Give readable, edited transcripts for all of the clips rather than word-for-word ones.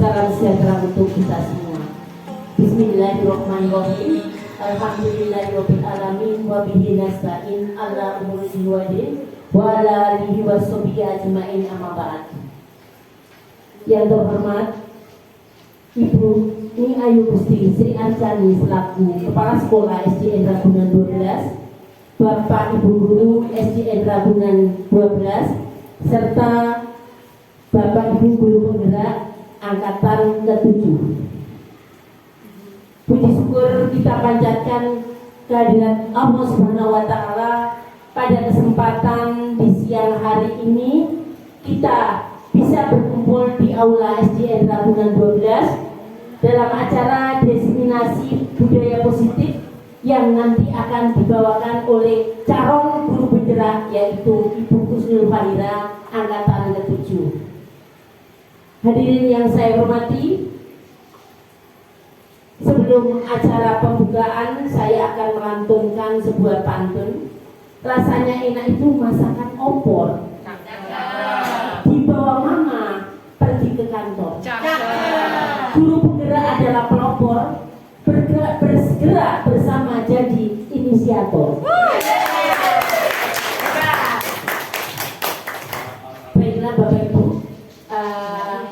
Salam sejahtera untuk kita semua. Bismillahirrahmanirrahim. Alhamdulillahirabbil alamin wa bihi nasta'in ala umuri dinwadin wa ala alihi washabihi ajmain, amma ba'd. Yang terhormat Ibu Ni Ayu Gusti Sri Arjani selaku Kepala Sekolah SDN Ragunan 12, Bapak Ibu Guru SDN Ragunan 12, serta Bapak Ibu Guru Penggerak Angkatan ke-7. Puji syukur kita panjatkan kehadirat Allah Subhanahu wa Ta'ala pada kesempatan di siang hari ini kita bisa berkumpul di Aula SDN Ragunan 12 dalam acara diseminasi budaya positif yang nanti akan dibawakan oleh calon guru penggerak, yaitu Ibu Kusnul Fahira Angkatan ke-7. Hadirin yang saya hormati, sebelum acara pembukaan saya akan melantunkan sebuah pantun. Rasanya enak itu masakan opor, dibawa mama pergi ke kantor. Guru penggerak adalah pelopor, bersegera bersama jadi inisiator. Baiklah Bapak Ibu,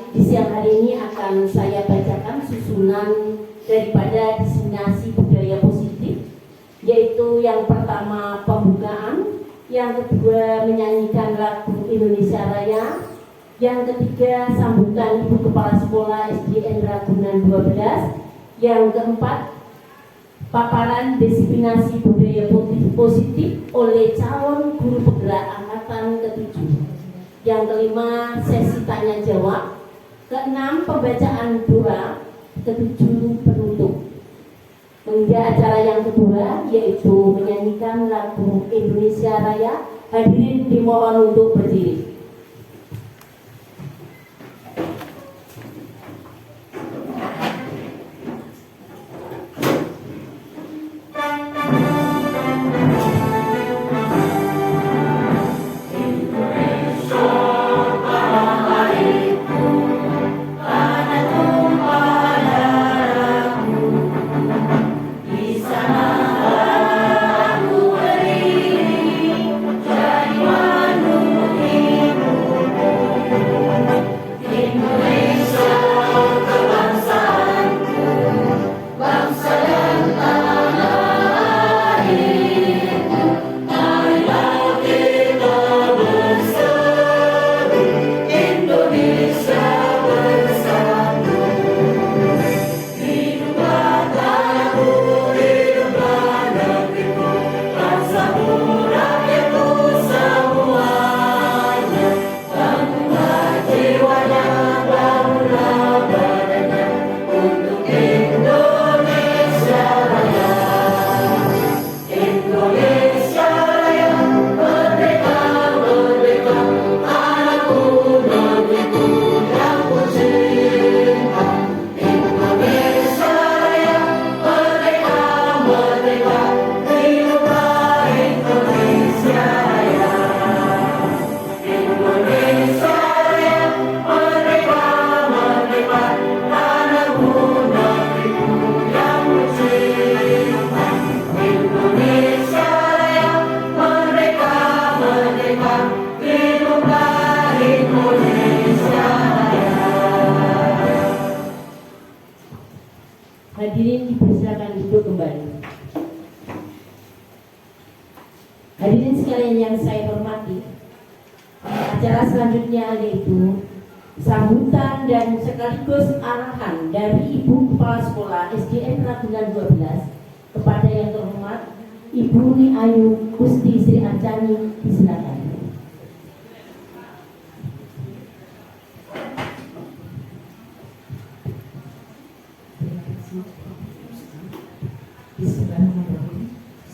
di siang hari ini akan saya bacakan susunan daripada diseminasi budaya positif, yaitu yang pertama pembukaan, yang kedua menyanyikan lagu Indonesia Raya, yang ketiga sambutan Ibu Kepala Sekolah SDN Ragunan 12, yang keempat paparan diseminasi budaya positif oleh calon guru penggerak angkatan ke-7, yang kelima sesi tanya jawab, keenam pembacaan doa, ketujuh penutup. Hingga acara yang kedua yaitu menyanyikan lagu Indonesia Raya. Hadirin dimohon untuk berdiri. Hadirin dipersilakan duduk kembali. Hadirin sekalian yang saya hormati, acara selanjutnya yaitu sambutan dan sekaligus arahan dari Ibu Kepala Sekolah SDN Ragunan 12 kepada yang terhormat Ibu Ni Ayu Gusti Sri Arjani. Disilakan.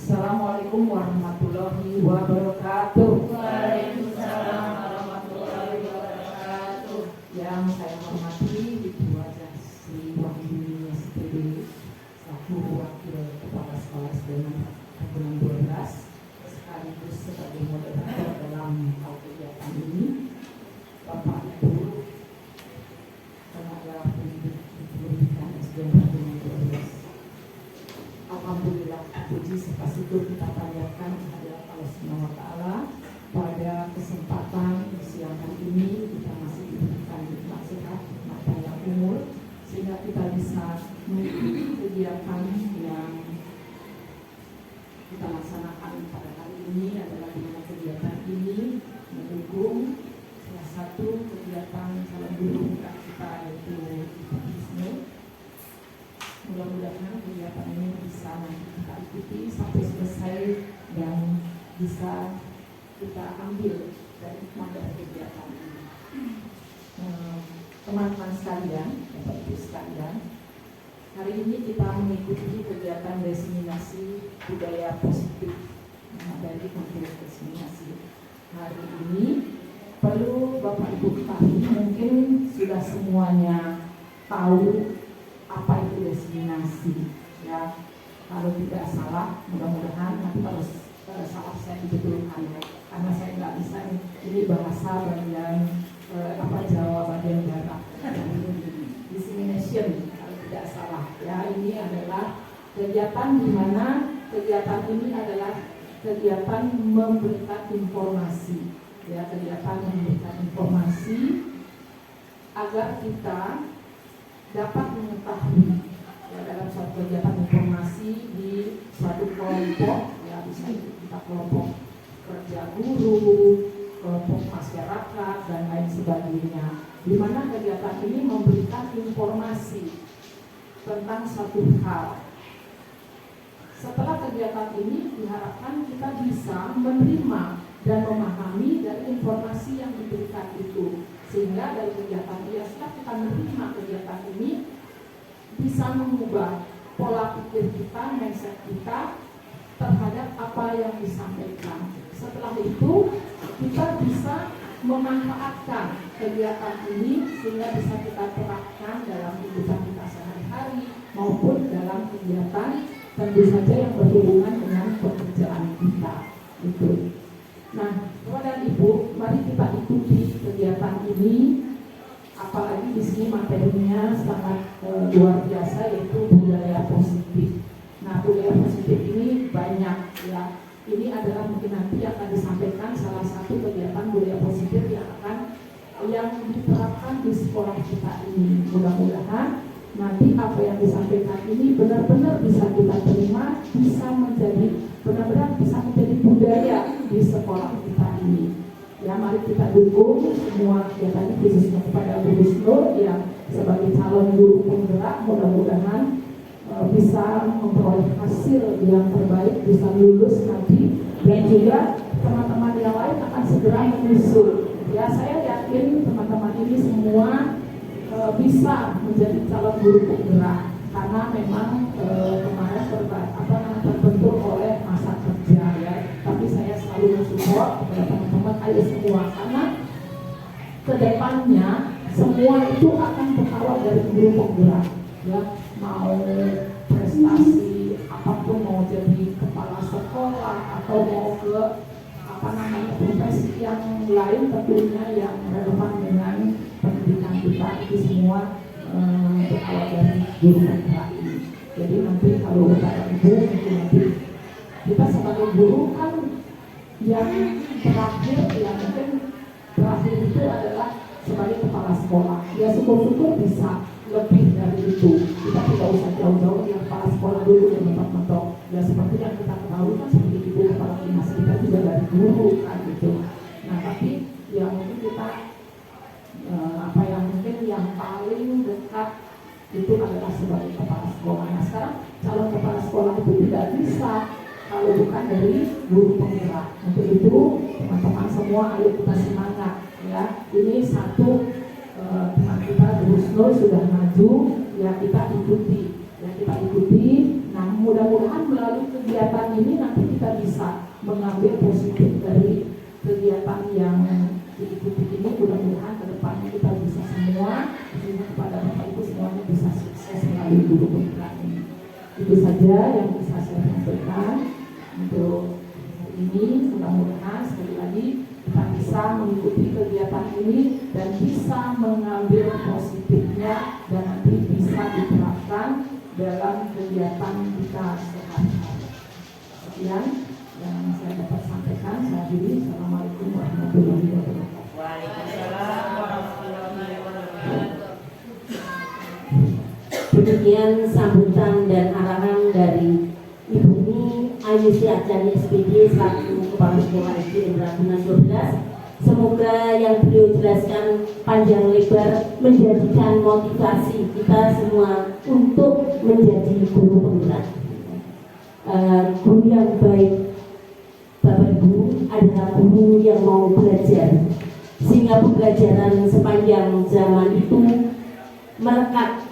Assalamualaikum warahmatullahi wabarakatuh. Waalaikumsalam warahmatullahi wabarakatuh. Yang saya hormati Ibu Wajah Sri Wahyuni SPD selaku Wakil Kepala Sekolah SDN Ragunan 12 sekaligus sebagai moderator dalam kegiatan ini, Bapak Ibu tenaga pendidik kita bisa mengikuti kegiatan yang kita laksanakan pada hari ini adalah dengan kegiatan ini mendukung salah satu kegiatan calon guru kita yaitu Wisnu. Mudah-mudahan kegiatan ini bisa kita ikuti sampai selesai dan bisa kita ambil dari hikmah dari kegiatan ini. Teman-teman sekalian, Bapak Ibu sekalian, hari ini kita mengikuti kegiatan diseminasi budaya positif dari Kementerian Diseminasi. Hari ini perlu Bapak Ibu ketahui, mungkin sudah semuanya tahu apa itu diseminasi, ya. Kalau tidak salah, mudah-mudahan nanti kalau salah saya dibetulkan ya, karena saya nggak bisa ini bahasa bagian Jawa bagian barat, dissemination kalau tidak salah ya. Ini adalah kegiatan di mana kegiatan ini adalah kegiatan memberikan informasi ya, kegiatan memberikan informasi agar kita dapat mengetahui ya, dalam suatu kegiatan informasi di suatu kelompok ya, bisa kita kelompok kerja guru, kelompok masyarakat dan lain sebagainya, di mana kegiatan ini memberikan informasi tentang suatu hal. Setelah kegiatan ini diharapkan kita bisa menerima dan memahami dari informasi yang diberikan itu, sehingga dari kegiatan ini setelah kita menerima kegiatan ini bisa mengubah pola pikir kita, mindset kita terhadap apa yang disampaikan. Setelah itu kita bisa memanfaatkan kegiatan ini sehingga bisa kita terapkan dalam kehidupan kita sehari-hari maupun dalam kegiatan tentu saja yang berhubungan dengan pekerjaan kita itu. Nah, Bapak dan Ibu, mari kita ikuti kegiatan ini. Apalagi di sini materinya sangat luar biasa, yaitu budaya positif. Nah, budaya positif ini banyak ya. Ini adalah mungkin nanti akan disampaikan salah satu kegiatan budaya positif yang diterapkan di sekolah kita ini. Mudah-mudahan nanti apa yang disampaikan ini benar-benar bisa kita terima, bisa menjadi benar-benar bisa menjadi budaya di sekolah kita ini. Ya, mari kita dukung semua kegiatan ini, khususnya kepada Bu Wisnu yang sebagai calon guru penggerak, mudah-mudahan bisa memperoleh hasil yang terbaik, bisa lulus nanti, dan juga teman-teman yang lain akan segera menyusul. Ya, saya yakin teman-teman ini semua bisa menjadi calon guru penggerak karena memang kemarin terbentur oleh masa kerja ya. Tapi saya selalu mensupport kepada teman-teman, ayo semua, karena kedepannya semua itu akan berawal dari guru penggerak ya. Mau prestasi apapun, mau jadi kepala sekolah atau mau ke profesi yang lain tentunya yang relevan dengan pendidikan kita, itu semua berawal dari guru penggerak ini. Jadi nanti kalau Bapak Ibu nanti kita sebagai guru kan yang terakhir itu adalah sebagai kepala sekolah. Ya, syukur-syukur bisa lebih dari itu. Kita tidak usah jauh-jauh yang kepala sekolah dulu yang mentok-mentok. Ya, seperti yang kita ketahui kan seperti itu, kepala dinas kita juga dari guru kan gitu. Nah, tapi ya mungkin kita yang paling dekat itu adalah sebagai kepala sekolah. Nah, sekarang calon kepala sekolah itu tidak bisa kalau bukan dari guru penggerak. Untuk itu teman-teman semua ayo kita semangat ya. Ini satu teman kita Wisnu sudah maju ya, kita ikuti ya, kita ikuti. Nah, mudah-mudahan melalui kegiatan ini nanti kita bisa mengambil positif dari kegiatan yang diikuti ini. Mudah-mudahan ke depannya kita bisa semua, kepada Bapak Ibu semuanya bisa sukses melalui guru penggerak ini. Itu saja yang bisa saya sampaikan untuk hari ini. Mudah-mudahan sekali lagi kita bisa mengikuti kegiatan ini dan bisa mengambil positifnya dan nanti bisa diterapkan dalam kegiatan kita sehari-hari. Sekian yang saya dapat sampaikan. Saya akhiri. Assalamualaikum warahmatullahi wabarakatuh. Waalaikumsalam warahmatullahi wabarakatuh. Demikian sambutan dan arahan dari Ibu Ayu Syahjani SPD selaku Kepala Sekolah SD Ragunan 12. Semoga yang beliau jelaskan panjang lebar menjadikan motivasi kita semua untuk menjadi guru penggerak. Guru yang baik, Bapak Ibu, adalah guru yang mau belajar, sehingga pembelajaran sepanjang zaman itu melekat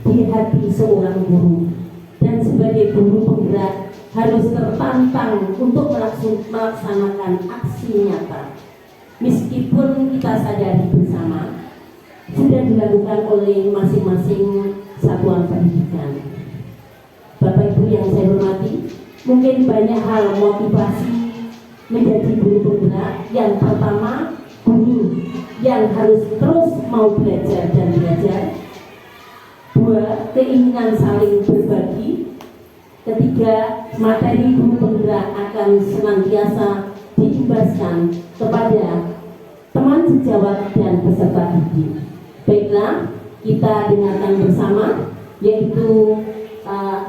di hati seorang guru. Dan sebagai guru penggerak harus tertantang untuk melaksanakan aksi nyata. Meskipun kita sadari bersama sudah dilakukan oleh masing-masing satuan pendidikan. Bapak Ibu yang saya hormati, mungkin banyak hal motivasi menjadi guru penggerak. Yang pertama, guru yang harus terus mau belajar dan belajar. 2, keinginan saling berbagi. 3, materi guru penggerak akan senantiasa diimbaskan kepada teman sejawat dan peserta didik. Baiklah, kita dengarkan bersama, yaitu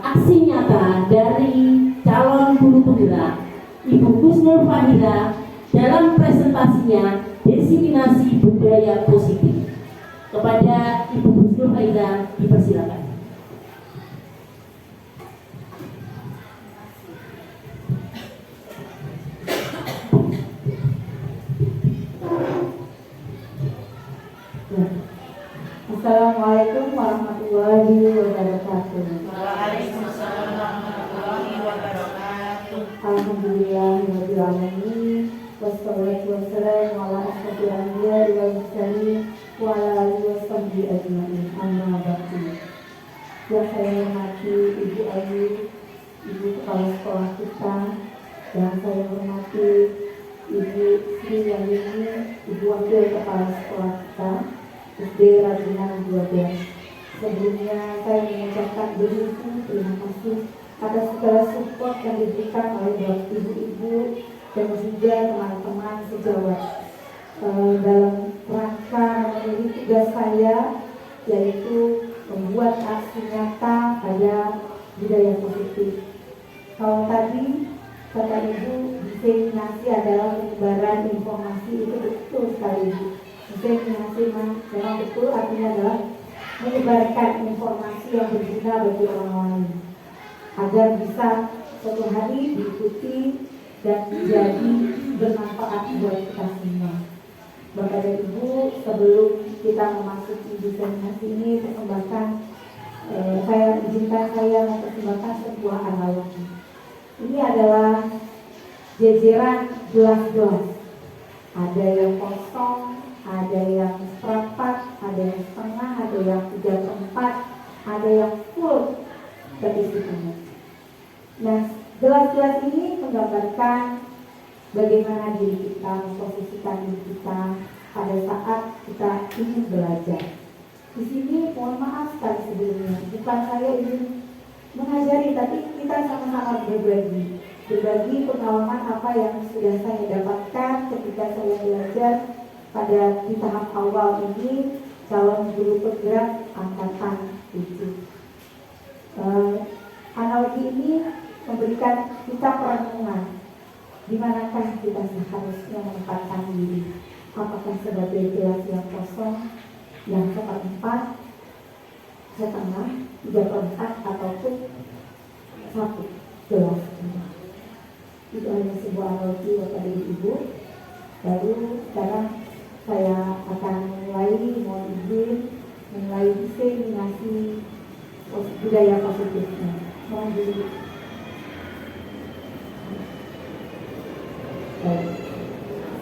aksi nyata dari calon guru penggerak Ibu Kusnul Fahira dalam presentasinya Desiminasi Budaya Positif. Kepada Ibu Kusnul Fahira dipersilakan. Assalamualaikum warahmatullahi wabarakatuh. Waalaikumsalam warahmatullahi wabarakatuh. Alhamdulillahirabbil alamin. Wassalatu wassalamu ala asyrofil anbiya'i wal mursalin wa ala alihi washabbihi ajmain. Amma ba'du. Yang saya hormati Ibu Ayu, Ibu Kepala Sekolah kita, dan saya hormati Ibu Sri Wahyuni, Ibu Wakil Kepala Sekolah kita SD Ragunan 12. Sebelumnya saya mengucapkan terima kasih atas segala support yang diberikan oleh ibu-ibu dan juga teman-teman sejawat dalam rangka memenuhi tugas saya, yaitu membuat aksi nyata pada budaya positif. Kalau tadi kata Ibu, diseminasi adalah penyebaran informasi, itu betul sekali Ibu. Diseminasi memang betul, artinya adalah menyebarkan informasi yang berguna bagi orang lain agar bisa suatu hari diikuti dan menjadi bermanfaat buat kita semua. Bapak dan Ibu, sebelum kita memasuki diseminasi ini, izinkan saya mempersembahkan sebuah analogi. Ini adalah jejeran gelas-gelas. Ada yang kosong, ada yang seperempat, ada yang setengah, ada yang 3/4, ada yang full terisi penuh. Nah, gelas-gelas ini menggambarkan bagaimana diri kita, memposisikan diri kita pada saat kita ingin belajar. Di sini mohon maaf sekali sebelumnya, bukan saya ingin mengajari, tapi kita sama-sama berbagi pengalaman apa yang sudah saya dapatkan ketika saya belajar pada di tahap awal ini calon guru penggerak angkatan 7. Analogi ini memberikan kita perenungan di manakah kita seharusnya menempatkan diri, apakah sebagai gelas yang kosong, yang 1/4, setengah, 3/4, ataupun 1 gelas. Itu hanya sebuah analogi Bapak dan Ibu. Lalu sekarang saya akan mulai diseminasi budaya positifnya. Mohon diri.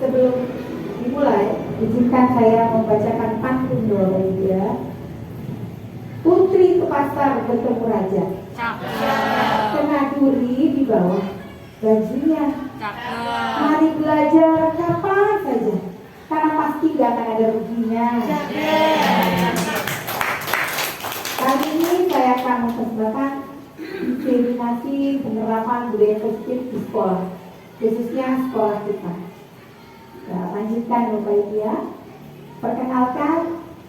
Sebelum dimulai, izinkan saya membacakan pantun dulu ya. Putri ke pasar bertemu raja. Kena duri di bawah bajunya. Mari belajar kapan saja, karena pasti gak akan ada ruginya. Kali ini saya akan mempersembahkan diseminasi penerapan budaya positif di sekolah, khususnya sekolah kita. Nah, lanjutkan Bapak Ibu ya. Perkenalkan,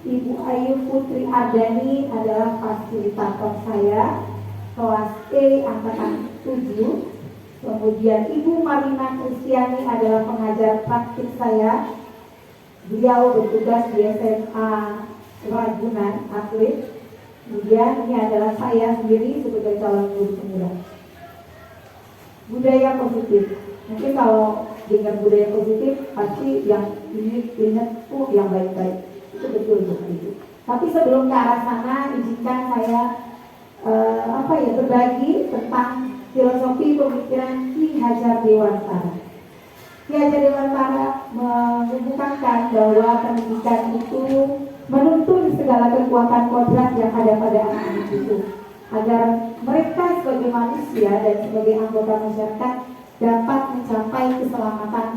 Ibu Ayu Putri Ardani adalah fasilitator saya kelas E angkatan 7. Kemudian Ibu Marina Kristiani adalah pengajar praktik saya. Beliau bertugas di SMA Ragunan Atlet. Kemudian ini adalah saya sendiri sebagai calon guru pemula. Budaya positif. Mungkin kalau dengar budaya positif pasti yang ini ingat yang baik-baik. Itu betul seperti itu. Tapi sebelum ke arah sana, izinkan saya berbagi tentang filosofi pemikiran Ki Hajar Dewantara. Ki Hajar Dewantara mengumpulkan bahwa pendidikan itu menuntun segala kekuatan kodrat yang ada pada anak-anak itu, agar mereka sebagai manusia dan sebagai anggota masyarakat dapat mencapai keselamatan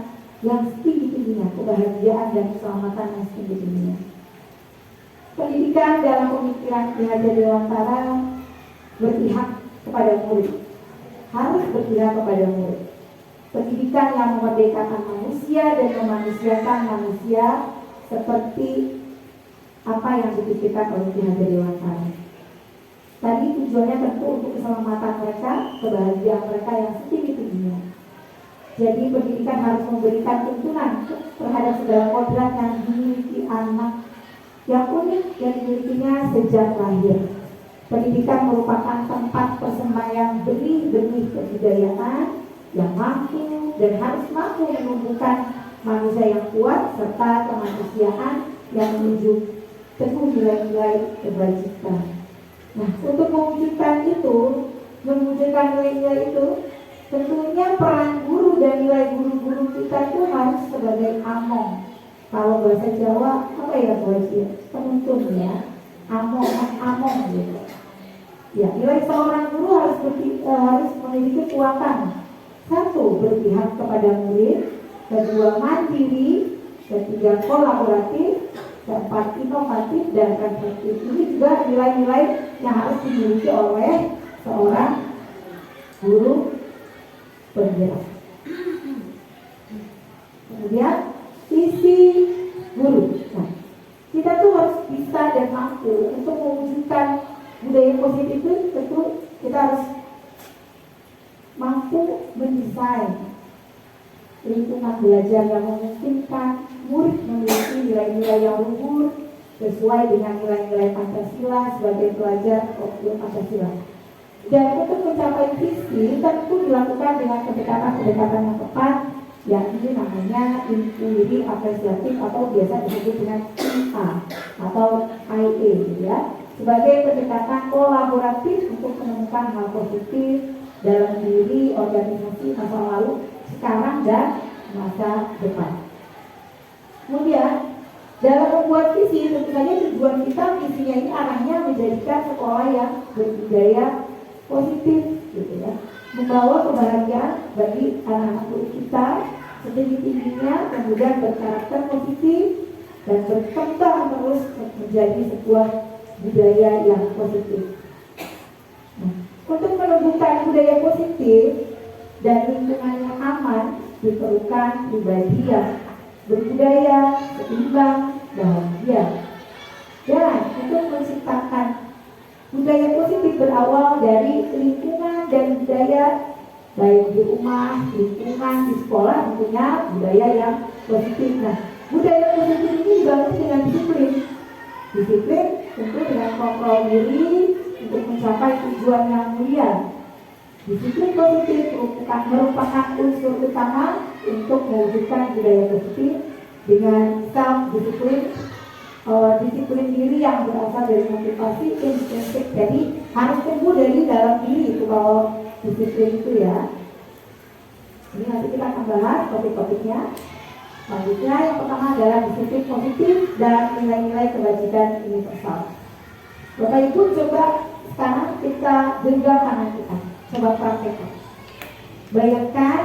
yang setinggi-tingginya, kebahagiaan dan keselamatan yang setinggi-tingginya. Pendidikan dalam pemikiran Ki Hajar Dewantara berpihak kepada murid, harus berpihak kepada murid. Pendidikan yang memerdekakan manusia dan memanusiakan manusia seperti apa yang dipikirkan oleh Ki Hajar Dewantara. Tadi tujuannya tentu untuk keselamatan mereka, kebahagiaan mereka yang setinggi-tingginya. Jadi pendidikan harus memberikan tuntunan terhadap segala kodrat yang dimiliki anak yang unik yang dimilikinya sejak lahir. Pendidikan merupakan tempat persembahyan benih-benih kebudayaan yang mampu dan harus mampu menumbuhkan manusia yang kuat serta kemanusiaan yang menuju teguh nilai-nilai kebajikan. Nah, untuk mewujudkan nilai-nilai itu, tentunya peran guru dan nilai guru-guru kita itu harus sebagai among. Kalau bahasa Jawa apa ya bahasa penuntun ya, among gitu. Ya, nilai seorang guru harus memiliki kekuatan. Satu, berpihak kepada murid. Kedua, mandiri. Ketiga, kolaboratif. Keempat, inovatif dan reflektif. Ini juga nilai-nilai yang harus dimiliki oleh seorang guru penggerak. Kemudian visi guru. Nah, kita tuh harus bisa dan mampu untuk mewujudkan budaya positif itu. Tentu kita harus mampu mendesain lingkungan belajar yang memungkinkan murid memiliki nilai-nilai yang luhur sesuai dengan nilai-nilai Pancasila sebagai pelajar Pancasila. Dan untuk mencapai visi tentu dilakukan dengan pendekatan-pendekatan yang tepat, yang ini namanya inquiry apresiatif atau biasa disebut dengan IA atau IE, ya, sebagai pendekatan kolaboratif untuk menemukan hal positif dalam diri organisasi masa lalu, sekarang dan masa depan. Kemudian dalam membuat visi, tentu saja tujuan kita visinya ini arahnya menjadikan sekolah yang berbudaya positif, gitu ya, membawa kebahagiaan bagi anak-anak murid kita setinggi-tingginya, kemudian berkarakter positif dan berkembang terus menjadi sebuah budaya yang positif. Nah, untuk menumbuhkan budaya positif dan lingkungan yang aman diperlukan pribadi yang berbudaya, seimbang, bahagia. Dan untuk menciptakan budaya positif berawal dari lingkungan dan budaya, baik di rumah, lingkungan, di sekolah, tentunya budaya yang positif. Nah, budaya positif ini dibangun dengan disiplin. Disiplin tentu dengan kontrol diri untuk mencapai tujuan yang mulia. Disiplin positif merupakan unsur utama untuk mewujudkan budaya positif dengan self-disiplin. Disiplin diri yang berasal dari motivasi intrinsik, jadi harus tumbuh dari dalam diri itu kalau disiplin itu ya. Ini nanti kita akan bahas topik-topiknya. Selanjutnya yang pertama adalah disiplin positif dan nilai-nilai kebajikan universal. Bapak Ibu coba sekarang kita genggam tangan kita, coba praktekkan. Bayangkan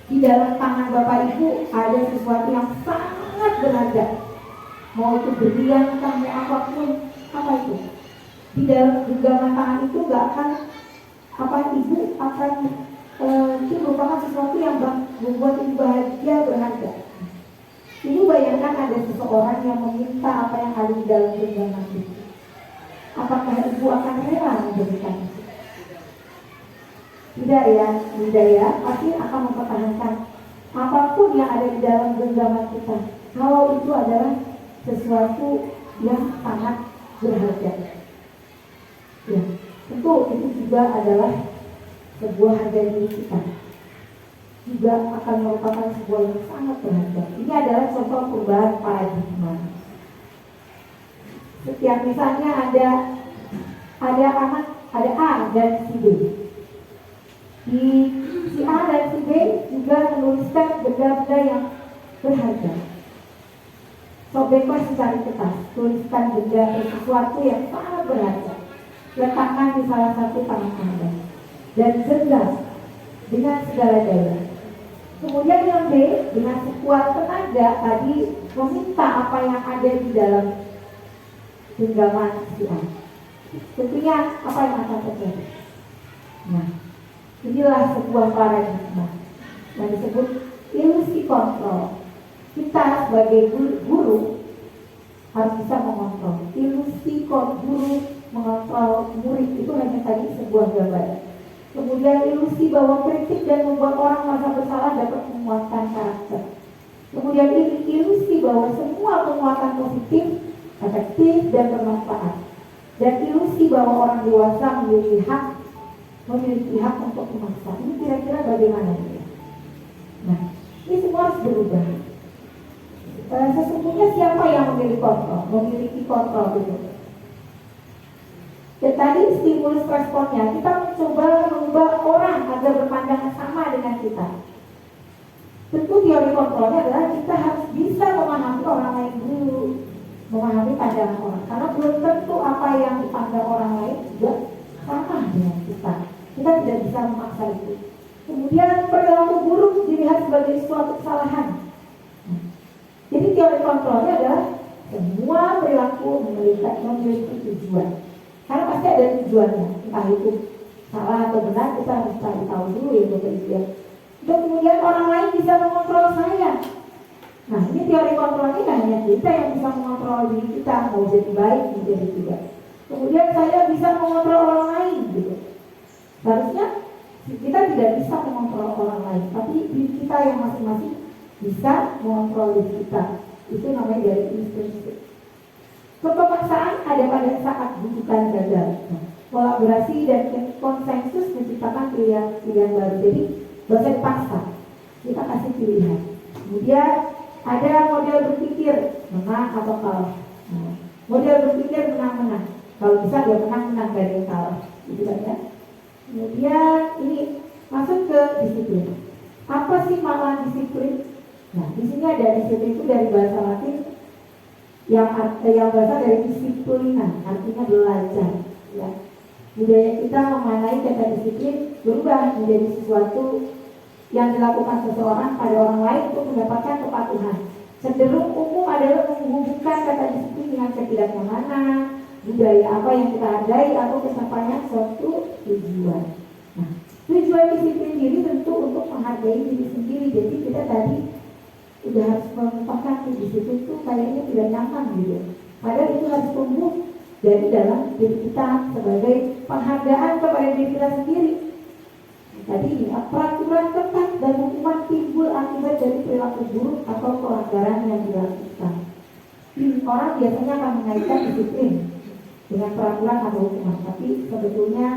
di dalam tangan Bapak Ibu ada sesuatu yang sangat berharga. Mau itu berlian, mau apapun, apa itu? Di dalam genggaman tangan itu gak akan ibu akan itu merupakan sesuatu yang membuat ibu bahagia, berharga. Ini bayangkan ada seseorang yang meminta apa yang ada di dalam genggaman itu. Apakah ibu akan rela memberikan itu? Tidak ya, tidak ya. Pasti akan mempertahankan apapun yang ada di dalam genggaman kita. Kalau itu adalah sesuatu yang sangat berharga. Ya, tentu itu juga adalah sebuah harga diri kita. Juga akan merupakan sebuah yang sangat berharga. Ini adalah contoh perubahan paradigma. Setiap misalnya ada anak, ada A dan si B. Di si A dan si B juga menuliskan benda-benda yang berharga. Sobeklah secari kertas, tuliskan benda sesuatu yang sangat berharga. Letakkan di salah satu tangan Anda dan genggam dengan segala daya. Kemudian yang B dengan sekuat tenaga tadi meminta apa yang ada di dalam genggaman si A. Tentunya apa yang akan terjadi? Nah, inilah sebuah paradigma yang disebut ilusi kontrol. Kita sebagai guru harus bisa mengontrol. Ilusi guru mengontrol murid itu hanya tadi sebuah gambaran. Kemudian ilusi bahwa kritik dan membuat orang merasa bersalah dapat menguatkan karakter. Kemudian ilusi bahwa semua penguatan positif, efektif dan bermanfaat. Dan ilusi bahwa orang dewasa memiliki hak untuk memaksa. Ini kira-kira bagaimana ya? Nah, ini semua harus berubah. Sesungguhnya siapa yang memiliki kontrol itu? Dan tadi stimulus responnya, kita mencoba mengubah orang agar berpandangan sama dengan kita. Tentu teori kontrolnya adalah kita harus bisa memahami orang lain dulu, memahami pandangan orang. Karena belum tentu apa yang dipandang orang lain juga sama dengan kita. Kita tidak bisa memaksa itu. Kemudian perilaku buruk dilihat sebagai suatu kesalahan. Jadi teori kontrolnya adalah semua perilaku memiliki tujuan. Karena pasti ada tujuannya, entah itu salah atau benar, kita harus cari tahu dulu ya Bapak Ibu ya. Dan kemudian orang lain bisa mengontrol saya. Nah, ini teori kontrolnya hanya kita yang bisa mengontrol diri kita, mau jadi baik, mau jadi tidak. Kemudian saya bisa mengontrol orang lain gitu. Seharusnya kita tidak bisa mengontrol orang lain, tapi diri kita yang masing-masing bisa mengontrol diri kita. Itu namanya dari insting. Kepemaksaan ada pada saat bukan gagal. Kolaborasi dan konsensus menciptakan pilihan baru. Jadi bahasa dipaksa, kita kasih pilihan. Kemudian ada model berpikir menang atau kalah. Model berpikir menang-menang. Kalau bisa dia menang-menang dari yang kalah. Gitu kan ya. Kemudian ini masuk ke disiplin. Apa sih makna disiplin? Nah, di sini ada disiplin itu dari bahasa Latin yang berasal dari disiplina, artinya belajar. Ya. Budaya kita memaknai kata disiplin berubah menjadi sesuatu yang dilakukan seseorang pada orang lain untuk mendapatkan kepatuhan. Cenderung umum adalah menghubungkan kata disiplin dengan ketidaknyamanan, budaya apa yang kita hargai atau pencapaian suatu tujuan. Nah, tujuan disiplin diri tentu untuk menghargai diri sendiri. Jadi kita tadi udah harus melupakan di situ tuh kayaknya tidak nyaman gitu. Padahal itu harus tumbuh dari dalam diri kita sebagai penghargaan kepada diri kita sendiri. Tadi peraturan ketat dan hukuman timbul akibat dari perilaku buruk atau pelanggaran yang dilakukan. Orang biasanya akan mengaitkan disiplin dengan peraturan atau hukuman, tapi sebetulnya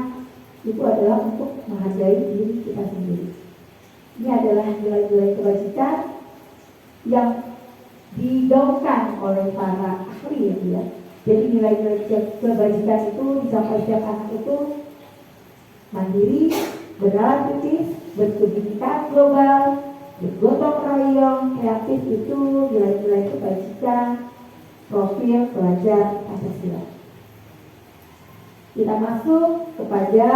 itu adalah untuk menghargai diri kita sendiri. Ini adalah nilai-nilai kebajikan yang digaungkan oleh para ahli ya. Jadi nilai-nilai kebajikan itu dicapai setiap anak itu mandiri, bernalar kritis, berpendidikan global, bergotong royong, kreatif itu nilai-nilai kebajikan, profil pelajar Pancasila. Kita masuk kepada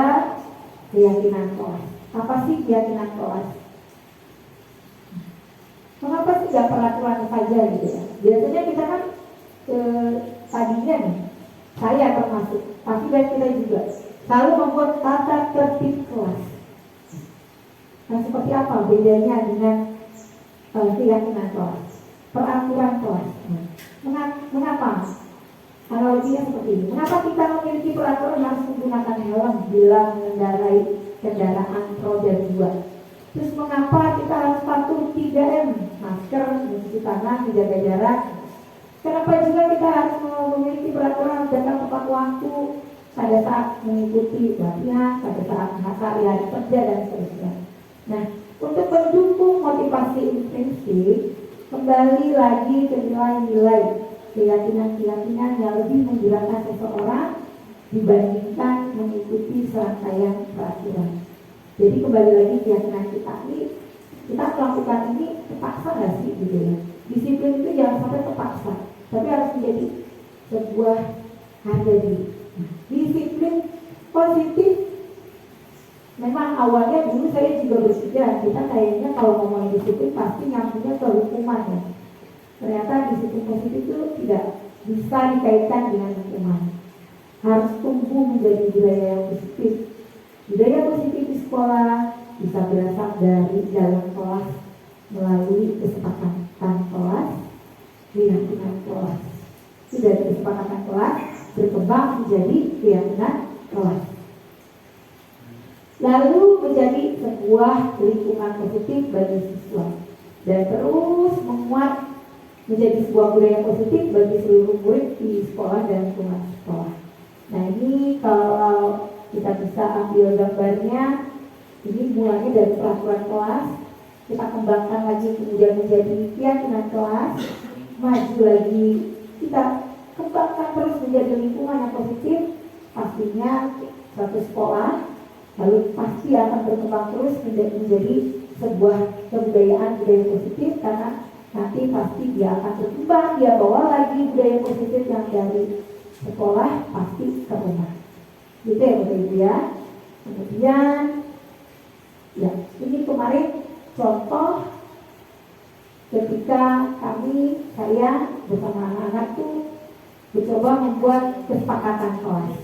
keyakinan koas. Apa sih keyakinan koas? Mengapa sih gak peraturan saja gitu ya? Biasanya kita kan tadinya nih, saya termasuk, tapi dan kita juga selalu membuat tata tertib kelas. Nah, seperti apa bedanya dengan keyakinan kelas? peraturan kelas. Mengapa? Analoginya seperti ini. Mengapa kita memiliki peraturan harus menggunakan helm bila mengendarai kendaraan roda 2? Terus mengapa kita harus patuh 3M, masker, mencuci tangan, menjaga jarak? Kenapa juga kita harus memiliki peraturan datang tepat waktu pada saat mengikuti pelatihan, pada saat hari kerja dan seterusnya? Nah, untuk mendukung motivasi intrinsik, kembali lagi ke nilai-nilai, keyakinan-keyakinan yang lebih menggerakkan seseorang dibandingkan mengikuti serangkaian peraturan. Jadi kembali lagi keyakinan kita ini, kita melakukan ini terpaksa nggak sih gitu ya? Disiplin itu jangan sampai terpaksa, tapi harus menjadi sebuah harga diri. Disiplin positif. Memang awalnya dulu saya juga berpikir kita kayaknya kalau ngomongin disiplin pasti nyambungnya ke hukuman ya. Ternyata disiplin positif itu tidak bisa dikaitkan dengan hukuman. Harus tumbuh menjadi budaya yang positif. Budaya positif di sekolah bisa berasal dari dalam kelas melalui kesepakatan kelas, keyakinan kelas. Sudah kesepakatan kelas berkembang menjadi keyakinan kelas. Lalu menjadi sebuah lingkungan positif bagi siswa dan terus menguat menjadi sebuah budaya positif bagi seluruh murid di sekolah dan lingkungan sekolah. Nah ini kalau kita bisa ambil gambarnya, ini mulanya dari peraturan kelas, kita kembangkan lagi kemudian menjadi keyakinan kelas, maju lagi, kita kembangkan terus menjadi lingkungan yang positif, pastinya suatu sekolah lalu pasti akan berkembang terus menjadi sebuah kebudayaan budaya positif, karena nanti pasti dia akan berkembang, dia bawa lagi budaya positif yang dari sekolah pasti ke rumah. Gitu ya Bapak Ibu ya. Kemudian ya ini kemarin contoh ketika saya bersama anak-anak tuh mencoba membuat kesepakatan kelas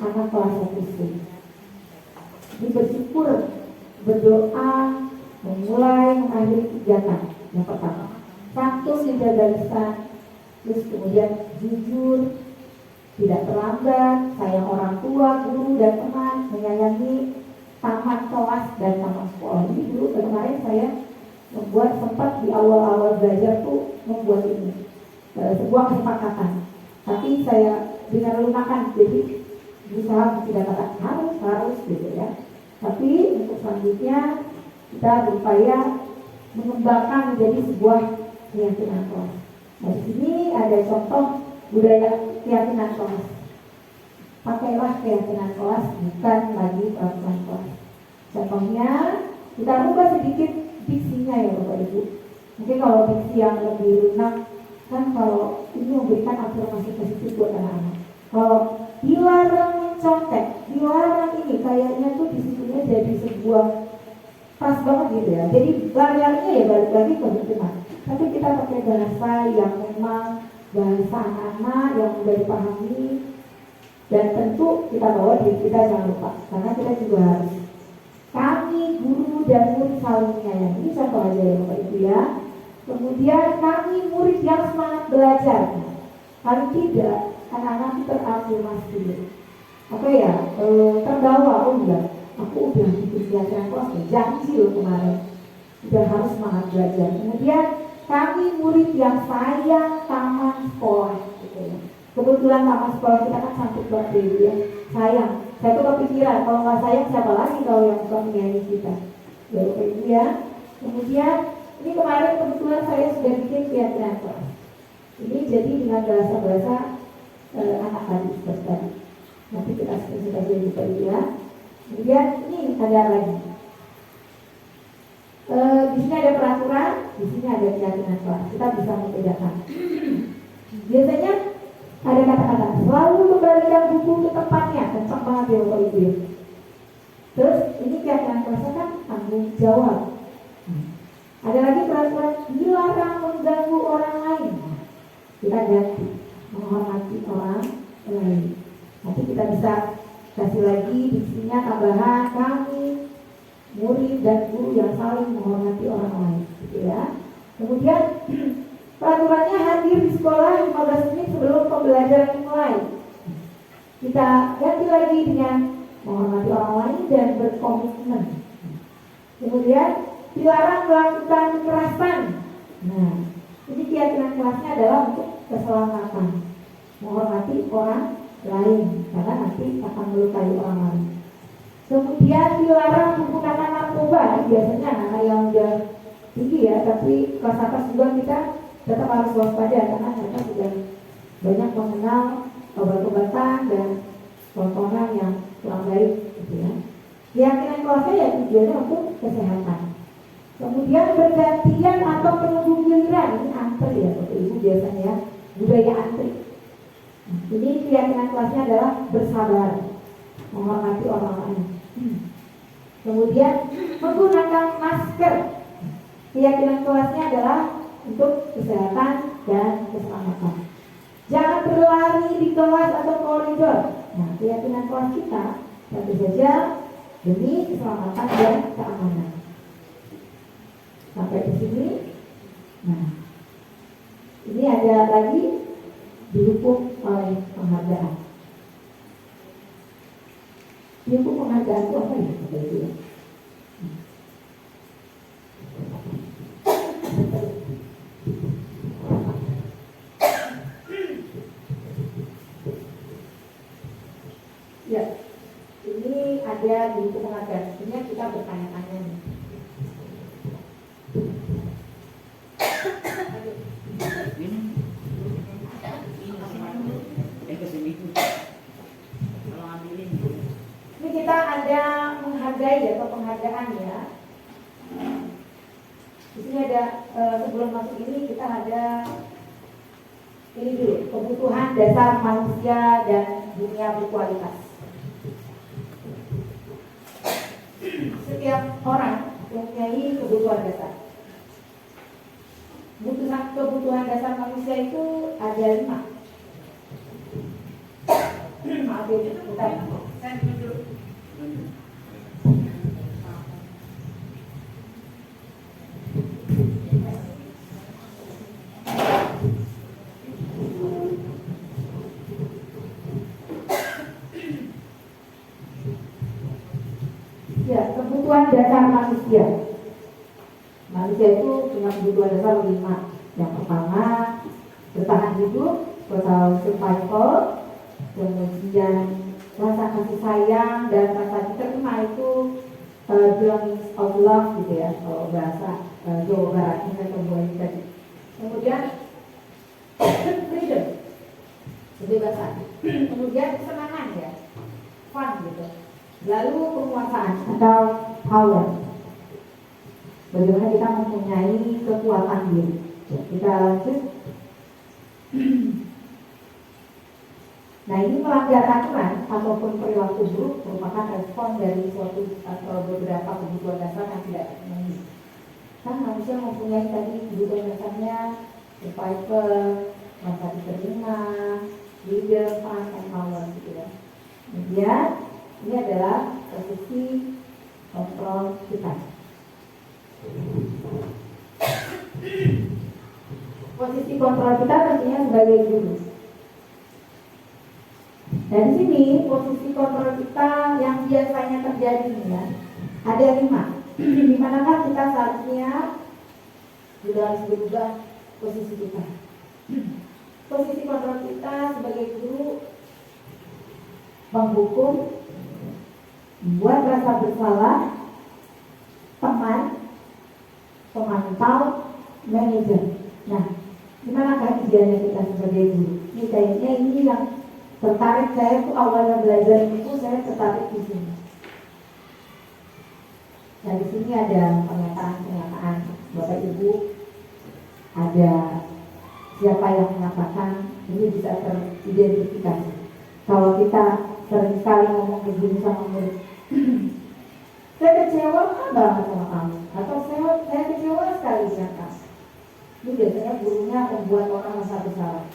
anak kelas 1 ini bersyukur, berdoa, memulai mengakhiri kegiatan yang pertama santun menjaga lisan, terus kemudian jujur, tidak terlambat, sayang orang tua, guru dan teman, menyayangi taman kelas dan taman sekolah. Ini dulu kemarin saya membuat sempat di awal-awal belajar tuh membuat ini sebuah kesepakatan, tapi saya dengar lunakan, jadi berusaha tidak kata harus gitu ya. Tapi untuk selanjutnya kita berupaya mengembangkan menjadi sebuah keyakinan kelas. Nah di sini ada contoh budaya keyakinan kelas. Pakailah keyakinan kelas, bukan lagi peraturan kelas. Contohnya kita rubah sedikit diksinya ya Bapak Ibu. Mungkin kalau diksi yang lebih lunak kan kalau ini memberikan afirmasi positif buat anak-anak. Kalau dilarang mencontek, dilarang ini, kayaknya tuh disitunya jadi sebuah pas banget gitu ya. Jadi barriernya ya balik lagi ke hukuman. Tapi kita pakai bahasa yang memang bahasa anak-anak yang mudah dipahami, dan tentu kita bawa diri kita jangan lupa, karena kita juga harus kami guru dan murid saling menyayangi. Ini contoh aja ya Bapak Ibu ya. Kemudian kami murid yang semangat belajar. Paling tidak anak-anak itu terafirmasi, terbawa, aku udah bikin kegiatan kelas, janji loh kemarin, udah harus semangat belajar. Kemudian kami murid yang sayang taman sekolah, gitu ya. Kebetulan taman sekolah kita kan cantik banget ya, sayang. Saya tuh kepikiran kalau nggak sayang siapa lagi kalau yang bukan menyayangi kita, ya Bapak ya. Kemudian ini kemarin kebetulan saya sudah bikin kegiatan kelas. Ini jadi dengan bahasa-bahasa anak tadi seperti tadi. Nanti kita sudah jadi ya. Kemudian ini ada lagi. Di sini ada peraturan, di sini ada keyakinan kelas. Kita bisa membedakan. Biasanya ada kata-kata selalu kembalikan buku ke tempatnya, kencang banget ya Bapak Ibu. Terus ini keyakinan kelasnya kan tanggung jawab. Ada lagi peraturan dilarang mengganggu orang lain. Kita ganti menghormati orang lain. Nanti kita bisa kasih lagi diksinya tambahan kami murid dan guru yang saling menghormati orang lain, gitu ya. Kemudian peraturannya hadir di sekolah 15 menit sebelum pembelajaran dimulai. Kita ganti lagi dengan menghormati orang lain dan berkomitmen. Kemudian dilarang melakukan kekerasan. Nah, ini keyakinan kelasnya adalah untuk keselamatan, menghormati orang lain karena nanti akan melukai orang lain. Kemudian dilarang menggunakan narkoba. Biasanya anak yang udah tinggi ya, tapi kelas atas juga kita tetap harus waspada karena mereka sudah banyak mengenal obat-obatan dan tontonan yang kurang baik gitu ya. Keyakinan kelasnya ya tujuannya untuk kesehatan. Kemudian bergantian atau menunggu giliran, ini antri ya Bapak Ibu biasanya ya, budaya antri. Ini keyakinan kelasnya adalah bersabar, menghormati orang lain. Kemudian menggunakan masker. Keyakinan kelasnya adalah untuk kesehatan dan keselamatan. Jangan berlari di kelas atau koridor. Nah, keyakinan kelas kita tentu saja demi keselamatan dan keamanan. Sampai di sini. Nah, ini ada lagi didukung oleh penghargaan. Didukung penghargaan itu apa ya? Ya, ini ada didukung penghargaan. Ini kita bertanya-tanya nih. Ini kita ada menghargai atau penghargaan ya. Di sini ada sebelum masuk ini kita ada ini dulu, kebutuhan dasar manusia dan dunia berkualitas. Setiap orang mempunyai kebutuhan dasar. Kebutuhan dasar manusia itu ada 5. Maaf ya, bentar. Ya, kebutuhan dasar manusia. Manusia itu punya kebutuhan dasar 5. Yang pertama, bertahan hidup, soal survival. Kemudian rasa kasih sayang dan rasa diterima itu belonging of love gitu ya, kalau bahasa Jawa Barat ini atau tadi. Kemudian freedom, kebebasan. Kemudian kesenangan ya, fun gitu. Lalu penguasaan atau power. Bagaimana kita mempunyai kekuatan diri. Ya, kita lanjut. Nah, ini melanggar aturan ataupun perilaku buruk merupakan respon dari suatu atau beberapa kebutuhan dasar yang tidak terpenuhi. Kan manusia mempunyai tadi kebutuhan dasarnya survival, merasa diterima, leader, fun, and power gitu ya. Kemudian ini adalah posisi kontrol kita. Posisi kontrol kita tentunya sebagai guru. Nah, di sini posisi kontrol kita yang biasanya terjadi ya, ada 5. Di manakah kita seharusnya sudah harus berubah posisi kita. Posisi kontrol kita sebagai guru menghukum, membuat rasa bersalah, teman, pemantau, manajer. Nah, di manakah idealnya kita sebagai guru? Ini kayaknya ini yang tertarik saya tuh awalnya belajar itu saya tertarik di sini. Nah, di sini ada pernyataan Bapak Ibu, ada siapa yang mengatakan ini bisa teridentifikasi. Kalau kita sering sekali ngomong begini sama murid, saya kecewa banget sama kamu, atau saya kecewa sekali dengan kamu. Ini biasanya gurunya membuat orang merasa bersalah.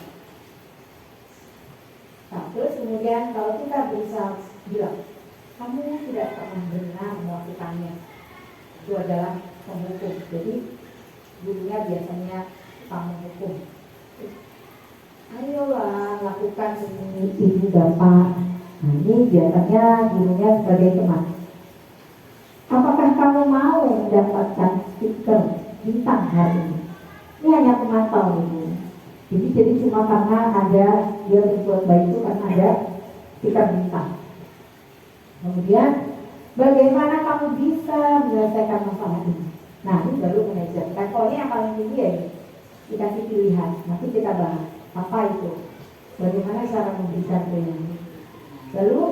Nah, terus kemudian kalau kita berusaha bilang, kamu tidak pernah benar melakukannya, itu adalah penghukum. Jadi gurunya biasanya sama hukum. Ayolah lakukan ini ibu bapak. Nah, ini biasanya gurunya sebagai teman. Apakah kamu mau mendapatkan stiker bintang hari ini? Ini hanya pemantau ibu. Jadi cuma karena ada dia berbuat baik itu karena ada stiker bintang. Kemudian bagaimana kamu bisa menyelesaikan masalah ini? Nah, ini baru manajer. Levelnya yang paling tinggi ya ini. Dikasih pilihan. Nanti kita bahas apa itu. Bagaimana cara memberikan pilihan. Lalu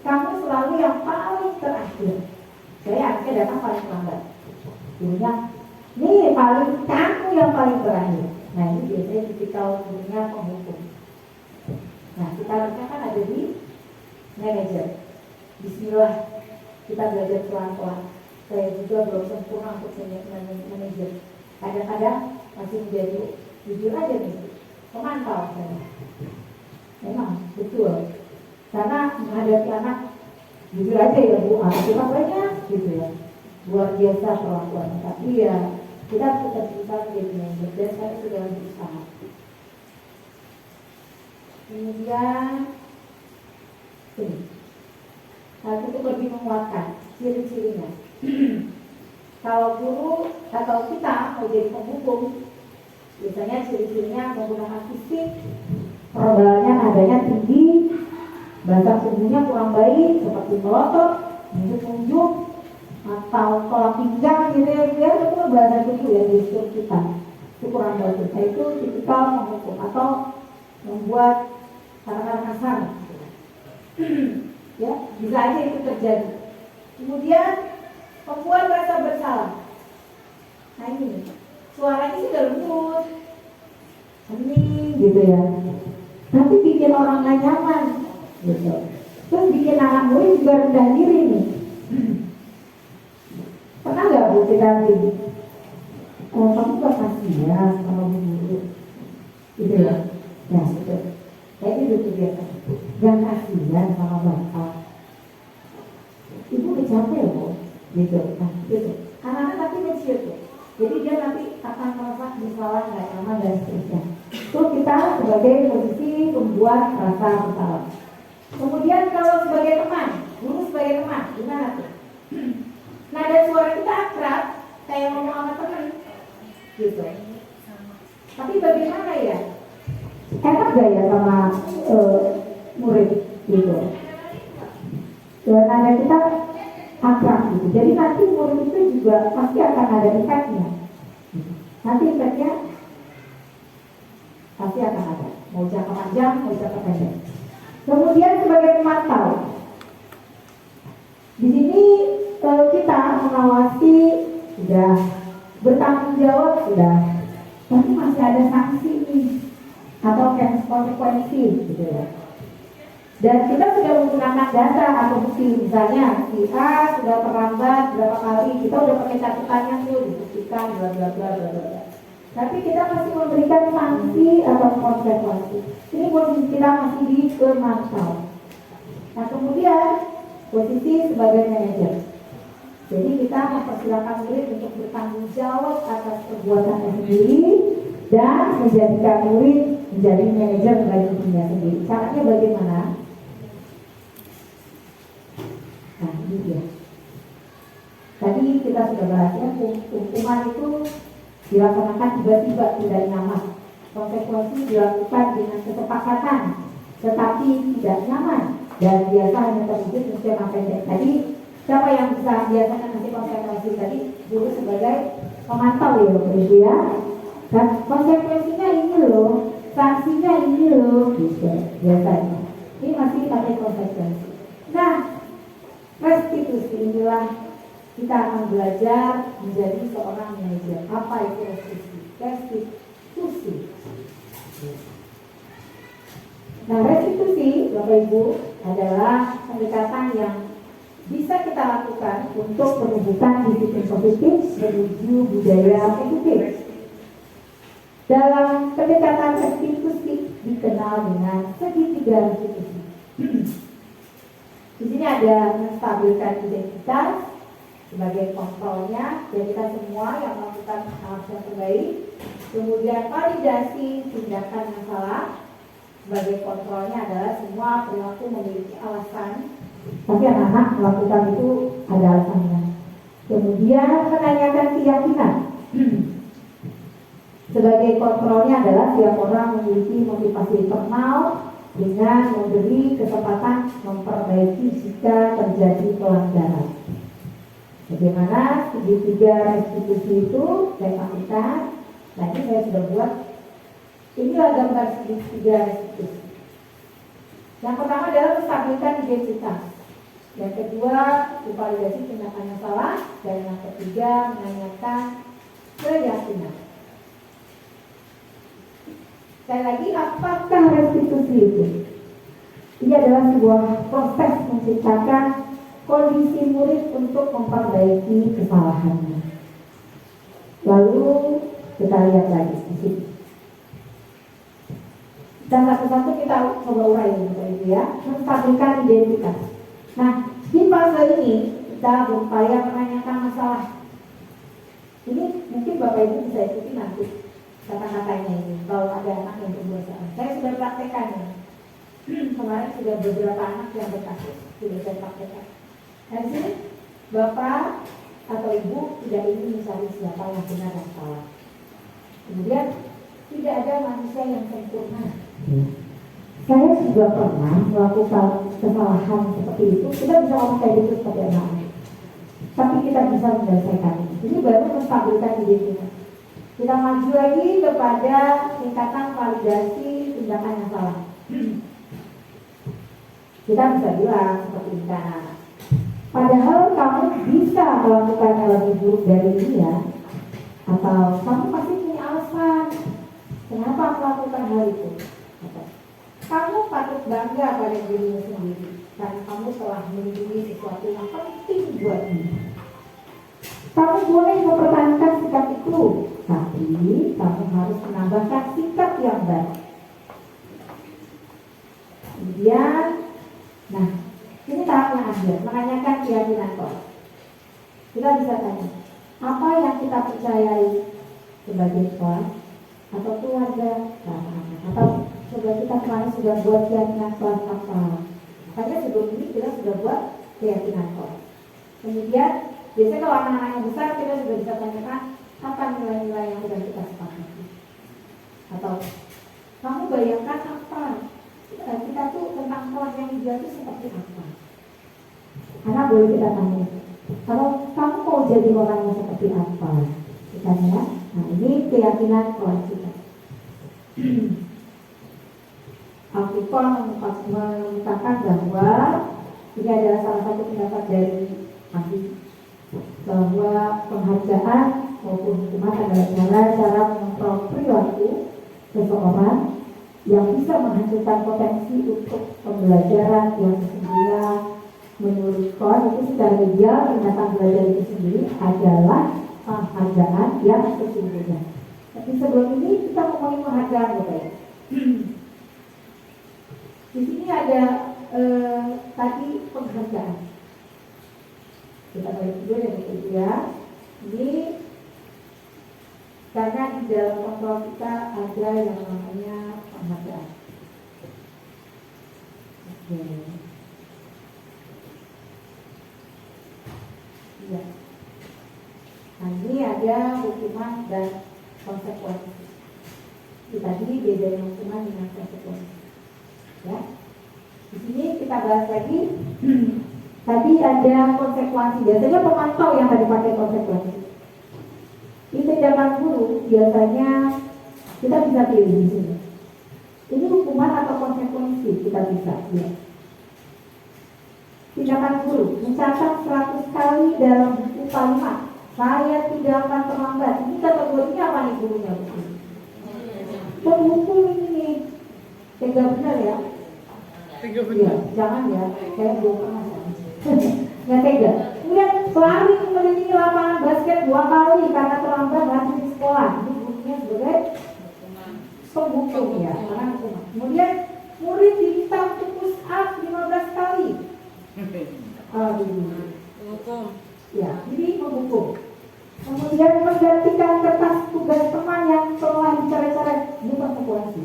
kamu selalu yang paling terakhir. Saya harusnya datang paling lambat. Gurunya, nih paling kamu yang paling terakhir. Nah, ini biasanya tipikal gurunya penghukum. Nah, kita harusnya kan ada di manajer. Bismillah, kita belajar pelan-pelan. Saya juga belum sempurna untuk manajer. Kadang-kadang masih menjadi jujur aja nih, pemantau saya. Memang betul. Karena menghadapi anak jujur aja ya Bu, anak kita banyak gitu ya. Luar biasa perlakuannya. Tapi ya kita tetap berusaha menjadi manajer dan saya sudah berusaha. Kemudian ini. Hal itu lebih menguatkan ciri-cirinya. Kalau guru atau kita mau jadi penghukum, biasanya ciri-cirinya menggunakan fisik, perebalannya nadanya tinggi, bahasa tubuhnya kurang baik seperti melotot, nunjuk-nunjuk, atau kolak pinggang gitu ya, itu bahasa tubuh ya di seluruh kita. Itu kurang bagus. Nah, itu tipikal penghukum atau membuat kata-kata kasar. Ya, bisa aja itu terjadi. Kemudian membuat rasa bersalah. Nah ini, suaranya sih udah lembut, hening gitu ya. Tapi bikin orang gak nyaman, gitu. Terus bikin anak murid juga rendah diri nih. Pernah nggak Bu kita ini? Kamu gak kasihan sama guru, gitu ya? Ya, gitu. Kayak gitu biasa. Gak kasihan sama bapak. Ibu capek Bu. Gitu, nah, gitu. Anak-anak tapi kecil tuh, jadi dia nanti akan merasa bersalah, nggak nyaman dan seterusnya. Itu kita sebagai posisi membuat rasa bersalah. Kemudian kalau sebagai teman, guru sebagai teman, gimana tuh? Nada suara kita akrab, kayak ngomong sama teman, gitu. Tapi bagaimana ya? Enak gak ya sama murid, gitu? Dan nada kita akrab gitu. Jadi nanti murid itu juga pasti akan ada efeknya. Nanti efeknya pasti akan ada. Mau jangka panjang, mau jangka pendek. Kemudian sebagai pemantau, di sini kita mengawasi sudah, bertanggung jawab sudah, tapi masih ada sanksi nih atau konsekuensi gitu ya. Dan kita sudah menggunakan data atau bukti, misalnya si A sudah terlambat berapa kali, kita udah pakai catatannya tuh dibuktikan bla bla bla bla bla. Tapi kita masih memberikan sanksi atau konsekuensi. Ini posisi kita masih di pemantau. Nah kemudian posisi sebagai manajer. Jadi kita mempersilakan murid untuk bertanggung jawab atas perbuatannya sendiri dan menjadikan murid menjadi manajer bagi dirinya sendiri. Caranya bagaimana? Nah ini dia. Tadi kita sudah bahas ya, hukuman itu dilaksanakan tiba-tiba tidak nyaman. Konsekuensi dilakukan dengan kesepakatan, tetapi tidak nyaman dan biasa hanya terwujud dalam jangka pendek. Tadi siapa yang bisa biasanya kasih konsekuensi tadi? Guru sebagai pemantau ya Bapak Ibu ya. Dan konsekuensinya ini loh, sanksinya ini loh, gitu biasanya. Ini masih pakai konsekuensi. Nah, restitusi inilah kita akan belajar menjadi seorang manajer. Apa itu restitusi? Restitusi. Nah, restitusi Bapak Ibu adalah pendekatan yang bisa kita lakukan untuk penumbuhan disiplin positif menuju budaya positif. Dalam pendekatan restitusi dikenal dengan segitiga restitusi. Di sini ada menstabilkan identitas, sebagai kontrolnya, dan kita semua yang melakukan hal yang terbaik. Kemudian validasi tindakan yang salah, sebagai kontrolnya adalah semua perilaku memiliki alasan, tapi anak-anak melakukan itu ada alasannya. Kemudian menanyakan keyakinan. Sebagai kontrolnya adalah setiap orang memiliki motivasi internal dengan memberi kesempatan memperbaiki jika terjadi pelanggaran. Bagaimana segitiga restitusi itu saya sampaikan. Nanti saya sudah buat. Inilah gambar segitiga restitusi. Yang pertama adalah menstabilkan identitas. Yang kedua, validasi tindakan yang salah. Dan yang ketiga, menanyakan keyakinan. Sekali lagi, apakah restitusi itu? Ini adalah sebuah proses menciptakan kondisi murid untuk memperbaiki kesalahannya. Lalu kita lihat lagi di sini. Dan satu-satu kita coba urai ya, menstabilkan identitas. Nah, di fase ini kita berupaya menanyakan masalah. Ini mungkin Bapak Ibu bisa ikuti nanti kata-katanya ini. Kalau ada anak yang berbuat salah, saya sudah praktekkan ya. Kemarin sudah beberapa anak yang berkasus sudah saya praktekkan. Dan di sini Bapak atau Ibu tidak ingin mencari siapa yang benar dan salah. Kemudian tidak ada manusia yang sempurna. Saya juga pernah melakukan kesalahan seperti itu. Kita bisa ngomong kayak gitu seperti anak-anak, tapi kita bisa menyelesaikan ini. Ini baru menstabilkan identitas. Kita maju lagi kepada tingkatan validasi tindakan yang salah. Kita bisa bilang seperti ini kan, padahal kamu bisa melakukan yang lebih buruk dari ini ya. Atau kamu pasti punya alasan kenapa melakukan hal itu. Kamu patut bangga pada dirimu sendiri karena kamu telah melindungi sesuatu yang penting buatmu. Kamu boleh mempertahankan sikap itu, tapi kamu harus menambahkan sikap yang baik. Kemudian, nah ini tahap yang akhir, menanyakan keyakinan kau. Kita bisa tanya, apa yang kita percayai sebagai kelas atau keluarga, atau coba kita kemarin sudah buat keyakinan kelas apa? Makanya sebelum ini kita sudah buat keyakinan kelas. Kemudian biasanya kalau anak-anak yang besar kita sudah bisa tanyakan apa nilai-nilai yang sudah kita sepakati. Atau kamu bayangkan apa kita tuh tentang kelas yang ideal itu seperti apa? Anak boleh kita tanya. Kalau kamu mau jadi orang yang seperti apa? Kita ya. Nah ini keyakinan kelas kita. Al-Quran mengungkapkan bahwa ini adalah salah satu pendapat dari ahli, bahwa penghargaan maupun hukuman adalah cara mengontrol perilaku seseorang yang bisa menghasilkan potensi untuk pembelajaran yang sesungguhnya. Menurut Quran itu secara ideal tindakan belajar itu sendiri adalah penghargaan yang sesungguhnya. Tapi sebelum ini kita ngomongin penghargaan, Bapak. Di sini ada tadi penghargaan. Kita balik dulu ya Bapak Ibu ya. Ini karena di dalam kontrol kita ada yang namanya penghargaan. Oke. Ya. Nah ini ada hukuman dan konsekuensi. Tadi bedanya hukuman dengan konsekuensi. Ya. Di sini kita bahas lagi. Tadi ada konsekuensi. Biasanya pemantau yang tadi pakai konsekuensi. Di tindakan guru biasanya kita bisa pilih di sini. Ini hukuman atau konsekuensi kita bisa. Ya. Tindakan guru mencatat 100 kali dalam buku kalimat saya tidak akan terlambat. Ini kategorinya apa nih gurunya? Pemukul ini tega benar ya? Tega benar. Ya, jangan ya, saya belum pernah. Nggak tega. Kemudian lari mengelilingi lapangan basket 2 kali karena terlambat lagi di sekolah. Ini gurunya sebagai pemukul ya, karena hukuman. Kemudian murid diminta untuk push up 15 kali. Aduh. Ya, jadi menghukum. Kemudian menggantikan kertas tugas teman yang telah dicoret-coret, ini konsekuensi.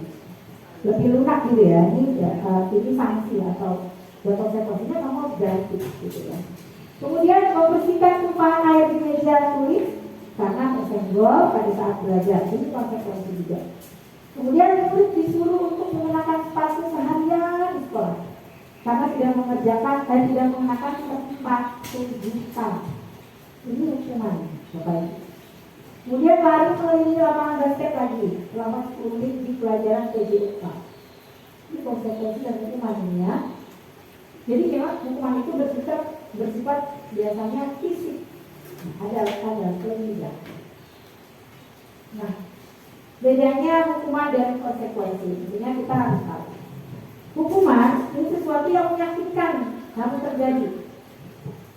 Lebih lunak gitu ya, ini sanksi atau buat konsekuensinya kamu harus ganti gitu ya. Kemudian membersihkan tumpahan air di meja tulis karena tersenggol pada saat belajar, ini konsekuensi juga. Kemudian murid disuruh untuk mengenakan sepatu seharian di sekolah karena tidak mengenakan sepatu hitam. Ini hukuman, Bapak Ibu. Kemudian baru mengelilingi lapangan basket lagi selama 10 menit di pelajaran PJK. Ini konsekuensi dan hukumannya ya. Jadi memang hukuman itu bersifat biasanya fisik. Ada tidak. Nah, bedanya hukuman dan konsekuensi. Intinya kita harus tahu. Hukuman ini sesuatu yang menyakitkan, harus terjadi.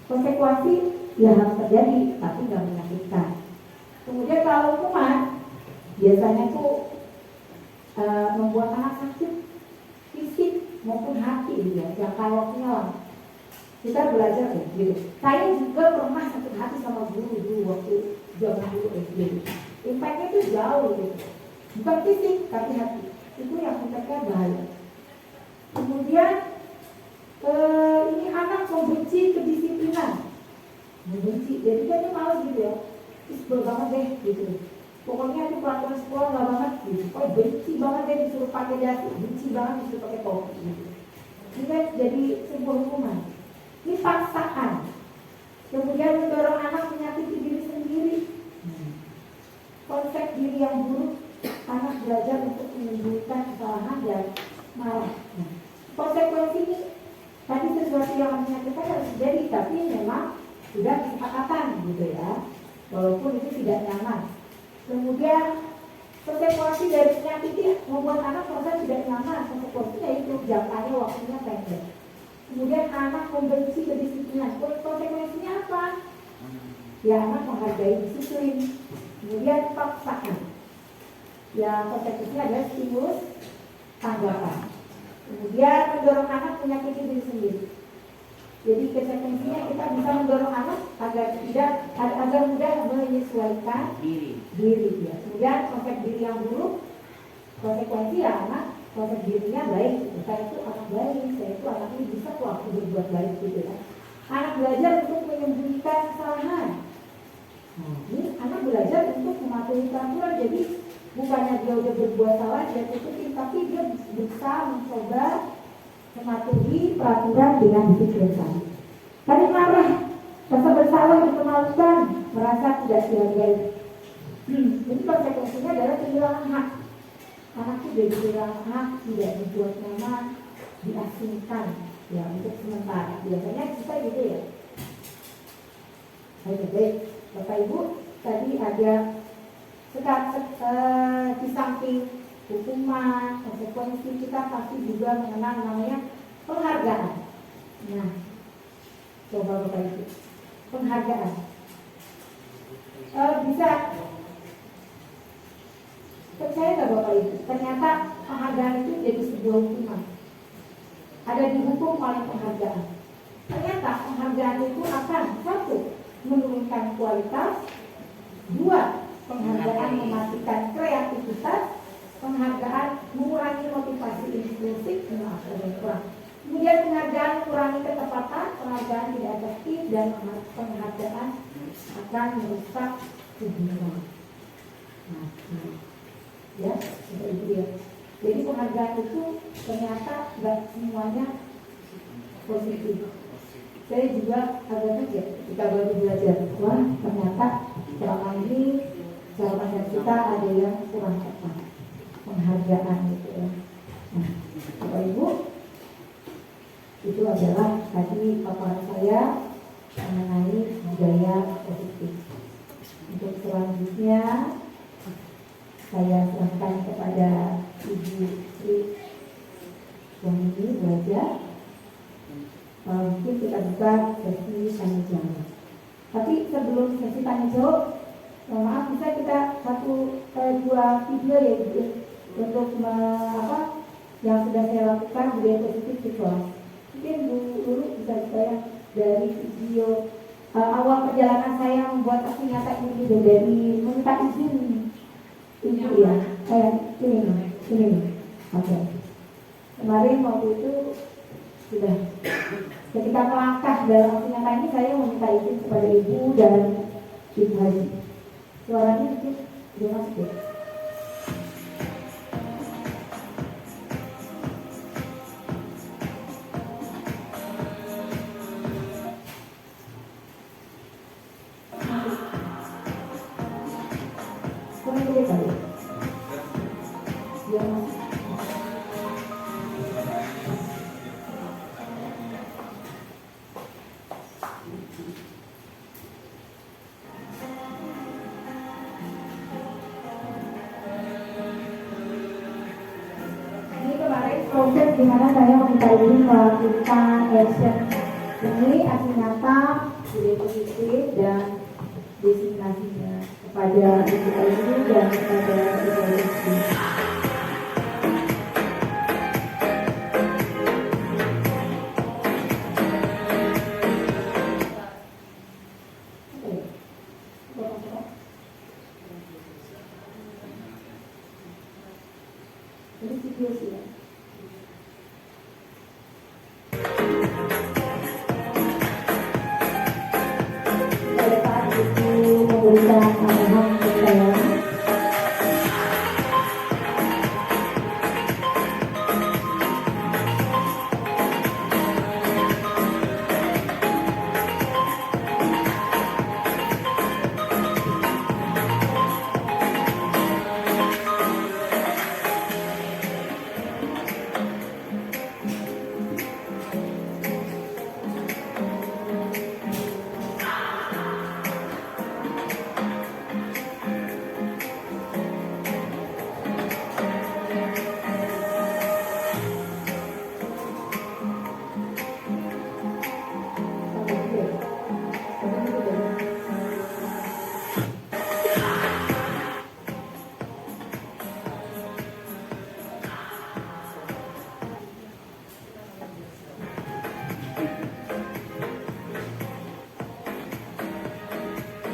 Konsekuensi ya harus terjadi, tapi nggak menyakitkan. Kemudian kalau hukuman biasanya itu membuat anak sakit fisik maupun hati gitu ya, jangka waktunya lama. Kita belajar ya, gitu. Saya juga pernah sakit hati sama guru dulu waktu zaman dulu SD. Impactnya itu jauh gitu, bukan fisik tapi hati. Itu yang impactnya bahaya. Kemudian ini anak membenci kedisiplinan, jadi dia malas gitu ya. Sebel banget deh gitu. Pokoknya itu peraturan sekolah nggak banget gitu. Oh benci banget deh disuruh pakai dasi, benci banget disuruh pakai topi gitu. Ini kan jadi sebuah hukuman. Ini paksaan. Kemudian mendorong anak menyakiti diri sendiri. Konsep diri yang buruk, anak belajar untuk menyembunyikan kesalahan dan marah. Konsekuensi ini tadi sesuatu yang menyakitkan harus terjadi, tapi memang sudah kesepakatan gitu ya. Walaupun itu tidak nyaman. Kemudian konsekuensi dari penyakit membuat anak merasa tidak nyaman. Konsekuensinya itu jangkanya waktunya pendek. Kemudian anak membenci kedisiplinan. Konsekuensinya apa? Ya anak menghargai disiplin. Kemudian paksaan. Ya konsekuensinya adalah stimulus tanggapan. Kemudian mendorong anak menyakiti diri sendiri. Jadi konsekuensinya kita bisa mendorong anak agar mudah menyesuaikan diri ya. Kemudian konsep diri yang buruk, konsekuensi ya anak konsep dirinya baik. Saya itu anak baik, saya itu anak ini bisa kok aku berbuat baik gitu ya. Anak belajar untuk menyembunyikan kesalahan. Nah, ini anak belajar untuk mematuhi peraturan. Jadi bukannya dia udah berbuat salah dia tutupin, tapi dia berusaha mencoba mematuhi peraturan dengan disiplin tadi. Tadi marah, rasa bersalah, dipermalukan, merasa tidak dihargai. Jadi konsekuensinya adalah kehilangan hak. Anak itu jadi kehilangan hak, tidak dibuat nyaman, diasingkan, ya untuk sementara. Biasanya kita gitu ya. Baik, Bapak Ibu, tadi ada di samping hukuman, konsekuensi, kita pasti juga mengenal namanya penghargaan. Nah, coba Bapak Ibu, penghargaan bisa percaya nggak Bapak Ibu? Ternyata penghargaan itu jadi sebuah hukuman. Ada dihukum oleh penghargaan. Ternyata penghargaan itu akan satu menurunkan kualitas, dua penghargaan mematikan kreativitas, penghargaan mengurangi motivasi intrinsik, kemudian penghargaan mengurangi ketepatan, penghargaan tidak efektif, dan penghargaan akan merusak hubungan. Ya, seperti itu ya. Jadi penghargaan itu ternyata nggak semuanya positif. Saya juga agak kaget ketika baru belajar, wah ternyata selama ini cara pandang kita ada yang kurang tepat, penghargaan gitu ya. Nah, Bapak Ibu, itu adalah tadi paparan saya mengenai budaya positif. Untuk selanjutnya saya serahkan kepada Ibu Sri Wahini belajar. Mungkin kita buka sesi tanya jawab. Tapi sebelum sesi tanya jawab, maaf bisa kita dua video ya untuk yang sudah saya lakukan budaya positif di kelas. Mungkin Bu Lulu bisa saya dari video awal perjalanan saya membuat aksi nyata ini juga dari minta izin ibu ya, ini, oke. Kemarin waktu itu sudah ketika melangkah dalam aksi nyata ini saya meminta izin kepada ibu dan ibu Haji. Suaranya itu sudah masuk ya? Proses di mana saya meminta izin melakukan action ini aksi nyata, ide positif dan designasinya kepada ibu ibu dan kepada ibu ibu. Ini situasi ya. Memberikan arahan ke saya.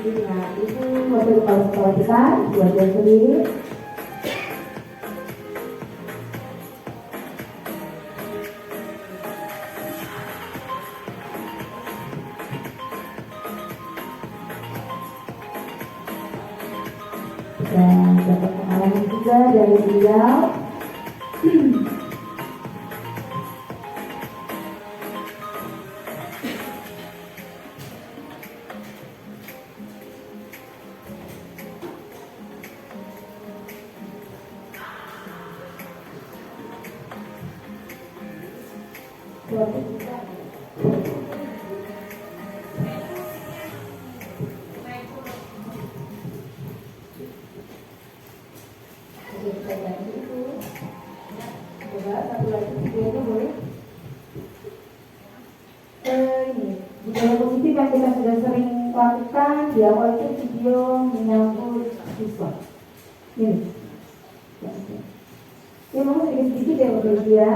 Nah, itu waktu kepala kita buat dia sendiri. Dan dapat pengalaman juga dari beliau. Satu lagi videonya boleh. Ini budaya positif yang kita sudah sering lakukan di awal itu video menyambut siswa. Ini. Ya mau sedikit ya untuk dia.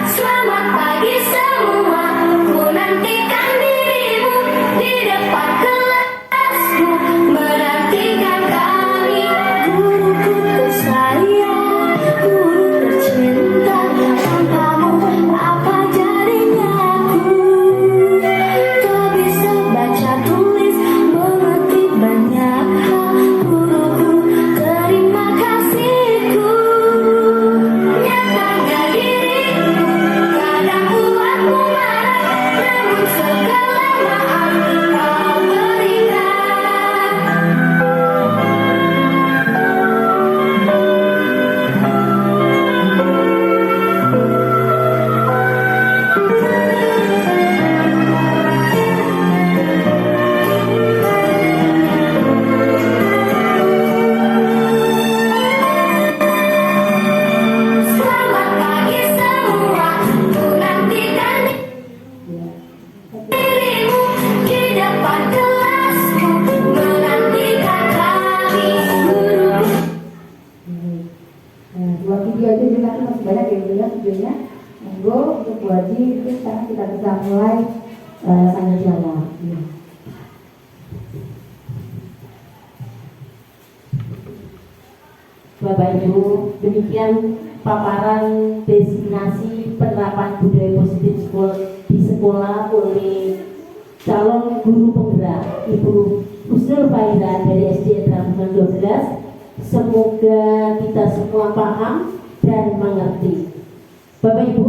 Selamat pagi semua, ku nantikan dirimu. kita mulai tanya jawab. Ya. Bapak Ibu, demikian paparan destinasi penerapan budaya positif di sekolah oleh calon guru penggerak Ibu Husnul Fahira dari SD Rambutan 12. Semoga kita semua paham dan mengerti. Bapak Ibu,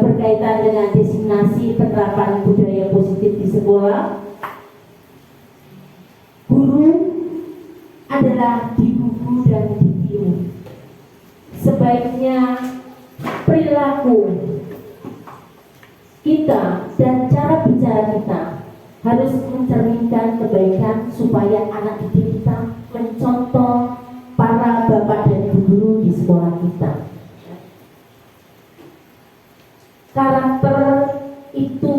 berkaitan dengan destinasi penerapan budaya positif di sekolah, guru adalah digugu dan ditiru. Sebaiknya perilaku kita dan cara bicara kita harus mencerminkan kebaikan supaya anak didik kita mencontoh para bapak dan ibu guru di sekolah kita. Karakter itu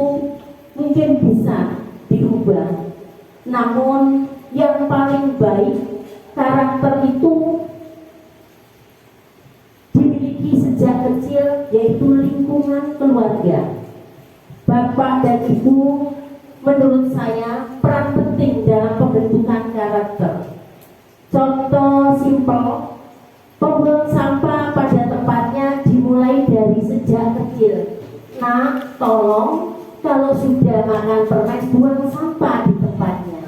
mungkin bisa dirubah, namun yang paling baik karakter itu dimiliki sejak kecil, yaitu lingkungan keluarga. Bapak dan ibu menurut saya peran penting dalam pembentukan karakter. Contoh simpel, pembuang sampah pada tempatnya dimulai dari sejak kecil. Nah, tolong kalau sudah makan permen buang sampah di tempatnya.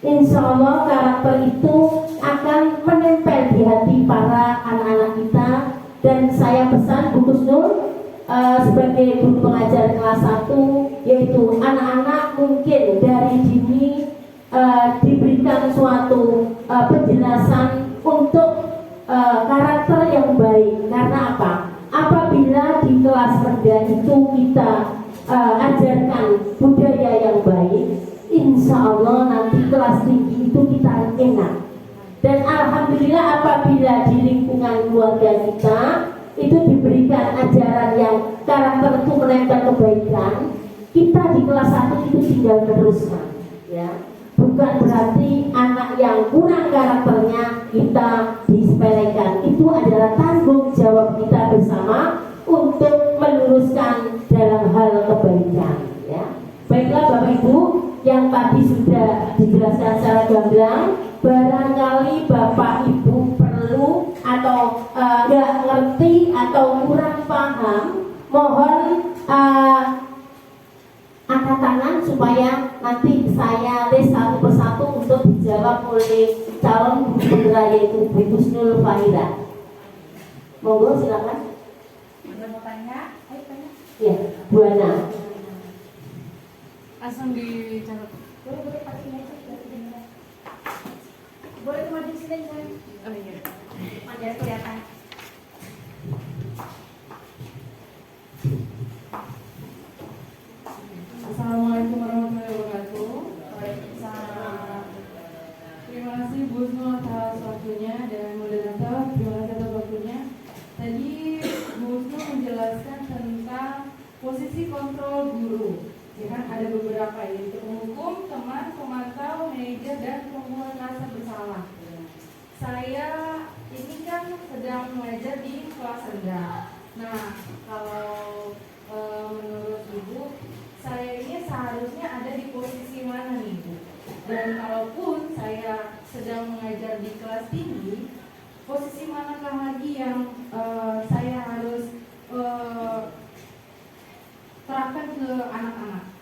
Insya Allah karakter itu akan menempel di hati para anak-anak kita. Dan saya pesan Bu Husnul sebagai guru pengajar kelas 1, yaitu anak-anak mungkin dari dini diberikan suatu penjelasan untuk karakter yang baik. Karena apa? Apabila di kelas rendah itu kita ajarkan budaya yang baik, insya Allah nanti kelas tinggi itu kita enak. Dan alhamdulillah apabila di lingkungan keluarga kita itu diberikan ajaran yang karakter itu menempel kebaikan, kita di kelas 1 itu tinggal meneruskan, ya. Bukan berarti anak yang kurang karakternya kita disepelekan. Itu adalah tanggung jawab kita bersama untuk meluruskan dalam hal kebaikan, ya. Baiklah Bapak Ibu, yang tadi sudah dijelaskan secara gamblang, barangkali Bapak Ibu perlu atau nggak ngerti atau kurang paham, mohon angkat tangan supaya nanti saya list satu persatu untuk dijawab oleh calon guru penggerak yaitu Bu Husnul Fahira. Monggo silakan. Mau tanya? Ayo tanya. Ya, Bu Ana. Langsung dicatat. Boleh pakai ini aja. Boleh kemaju sini kan? Oh iya. Biar kelihatan. Assalamualaikum warahmatullahi wabarakatuh. Waalaikumsalam. Terima kasih Bu Husnul atas waktunya dan moderator. Terima kasih atas waktunya. Tadi Bu Husnul menjelaskan tentang posisi kontrol guru. Ya kan ada beberapa, yaitu penghukum, teman, pemantau, manajer, dan pembuat rasa bersalah. Saya ini kan sedang mengajar di kelas rendah. Nah, kalau menurut Ibu, saya ini seharusnya ada di posisi mana nih Bu? Dan kalaupun saya sedang mengajar di kelas tinggi, posisi manakah lagi yang saya harus terapkan ke anak-anak?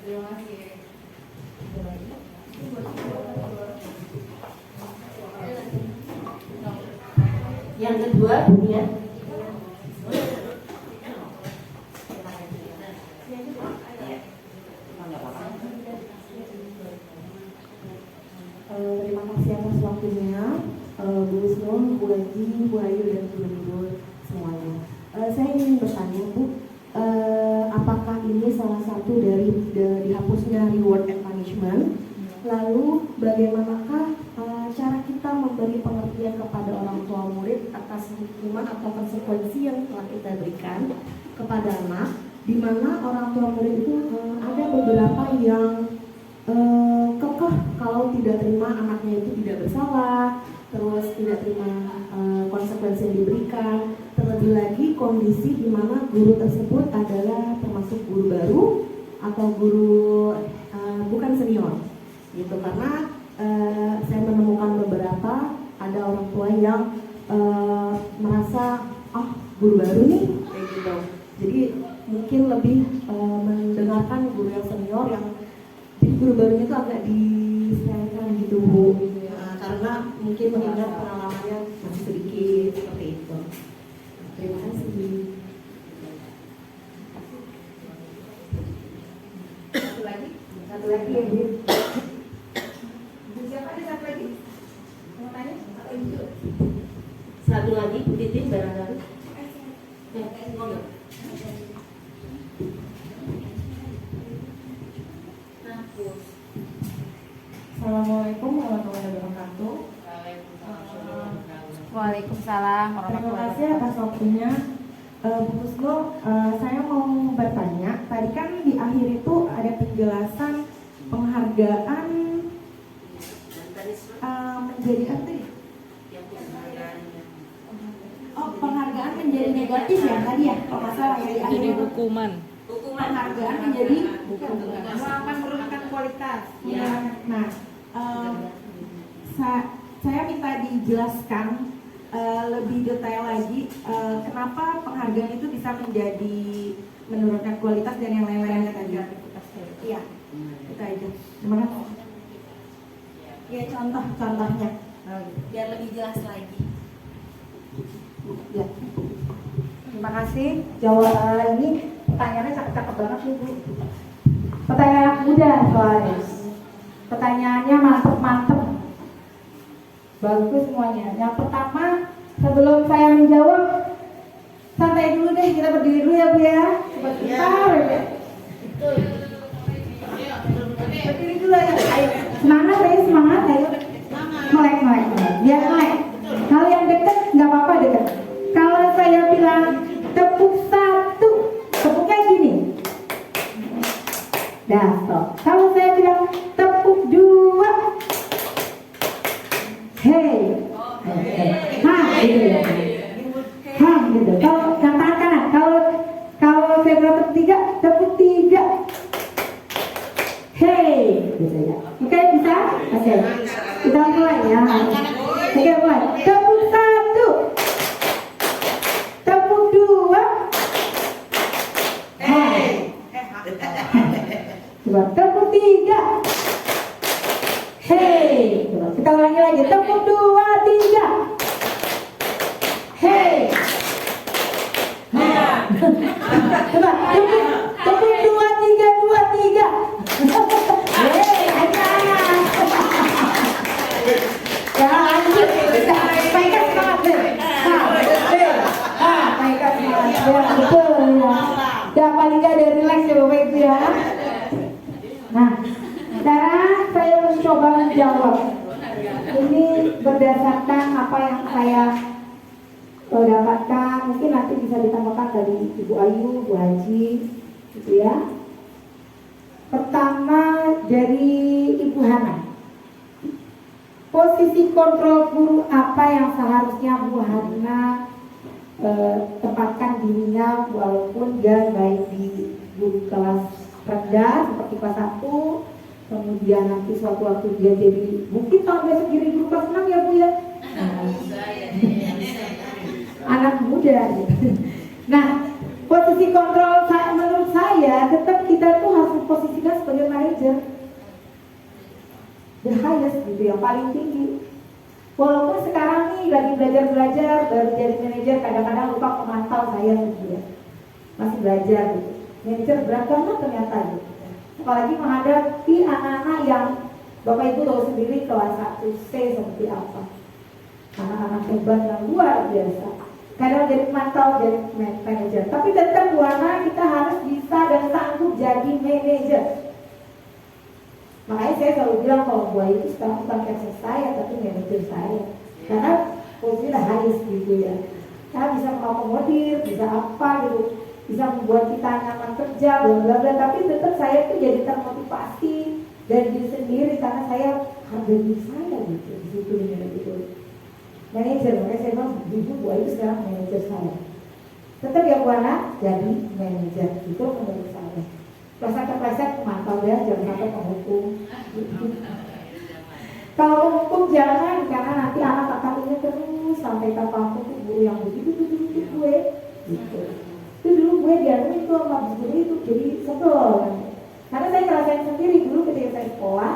Terima kasih. Yang kedua, Bunia. Terima kasih atas waktunya, Bu Husnul, Bu Haji, Bu Ayu, dan Bu Nurul semuanya. Saya ingin bertanya, Bu, apakah ini salah satu dari dihapusnya reward and punishment? Lalu bagaimanakah cara kita memberi pengertian kepada orang tua murid atas hukuman atau konsekuensi yang telah kita berikan kepada anak, di mana orang tua murid itu ada beberapa yang kekeh kalau tidak terima anaknya itu tidak bersalah, terus tidak terima konsekuensi yang diberikan, terlebih terlebih lagi kondisi di mana guru tersebut adalah termasuk guru baru atau guru bukan senior gitu, karena saya menemukan beberapa ada orang tua yang merasa guru baru nih kayak gitu, jadi mungkin lebih mendengarkan guru yang senior yang jadi guru barunya itu agak disayangkan gitu Bu, karena mungkin mengingat pengalamannya masih sedikit seperti itu. Terima kasih. Satu lagi ya Bu. Siapa ada satu lagi? Mau tanya? Atau Ibu? Satu lagi Bu Titin barangkali. Assalamualaikum warahmatullahi wabarakatuh. Waalaikumsalam Terima warahmatullahi kasih atas waktunya. Bu Kusno, saya mau bertanya, tadi kan di akhir itu ada penjelasan penghargaan menjadi apa ya? Oh, penghargaan menjadi negatif ya tadi ya, kalau nggak salah ya di akhir Jadi itu. hukuman. Penghargaan menjadi akan menurunkan kualitas. Iya. Nah, saya minta dijelaskan lebih detail lagi kenapa penghargaan itu bisa menjadi menurunkan kualitas dan yang lain-lainnya tadi. Iya, itu aja. Terima kasih. Ya contohnya biar lebih jelas lagi. Ya. Terima kasih. Jawaban ini pertanyaannya cakep-cakep banget nih Bu. Pertanyaan anak muda soalnya. Pertanyaannya mantep-mantep. Bagus semuanya. Yang pertama, sebelum saya menjawab, santai dulu deh, kita berdiri dulu ya Bu ya. Sebentar aja. Berdiri dulu ya. Ayo. Semangat ya, semangat ayo. Melek. Biar melek. Kalau yang deket nggak apa-apa deket. Kalau saya bilang tepuk satu, tepuknya gini. Dah stop. Kalau saya bilang tepuk dua, hey, gitu ya. Gitu. Kalau tangan kanan, kalau saya bilang tepuk tiga, hey, gitu ya. Oke, bisa? Oke. Kita mulai ya. Oke, mulai. Tepuk satu, tepuk dua, hey. Coba tepuk tiga, hey. Coba kita ulangi lagi. Tepuk dua, tiga, hey. Coba tepuk dua, tiga. Hey, ya lanjut. Mainkan semangat deh. Mainkan semangat. Ya betul ya. Ya paling nggak ada relax ya Bapak Ibu ya. Nah, sekarang saya mencoba menjawab. Ini berdasarkan apa yang saya dapatkan. Mungkin nanti bisa ditambahkan dari Ibu Ayu, Bu Haji, gitu ya. Pertama dari Ibu Hana. Posisi kontrol guru apa yang seharusnya Bu Hana tempatkan dirinya walaupun dia baik di guru kelas rendah seperti kelas 1, kemudian nanti suatu waktu dia jadi mungkin tahun besok jadi guru kelas 6 ya Bu ya. Anak muda gitu. Nah, posisi kontrol menurut saya tetap kita tuh harus memposisikan sebagai manajer, the highest gitu, yang paling tinggi. Walaupun sekarang nih lagi belajar baru jadi manajer, kadang-kadang lupa pemantau saya gitu ya, masih belajar gitu. Manajer berat banget ternyata gitu. Apalagi menghadapi anak-anak yang Bapak Ibu tahu sendiri kelas 1C seperti apa, anak-anak hebat yang luar biasa. Kadang jadi pemantau, jadi manajer, tapi tetap warna kita harus bisa dan sanggup jadi manajer. Makanya saya selalu bilang kalau buah itu sekarang bukan kerja saya tapi manajer saya, karena posisinya highest gitu ya. Saya bisa mengakomodir, bisa apa gitu, bisa membuat kita nyaman kerja, bla bla bla. Tapi tetap saya tuh jadi termotivasi dari diri sendiri karena saya harga diri saya gitu di situ gitu. Manajer, makanya saya bilang ibu buah itu sekarang manajer saya. Tetap ya Bu Ana jadi manajer, itu menurut saya. Pleset-pleset mantap ya, jangan sampai menghukum. Kalau hukum jangan, karena nanti anak akan ingat terus sampai kapanpun tuh guru yang begitu gue. Gitu. Itu dulu gue dianuin tuh sama guru itu, jadi sebel kan. Karena saya ngerasain sendiri dulu ketika saya sekolah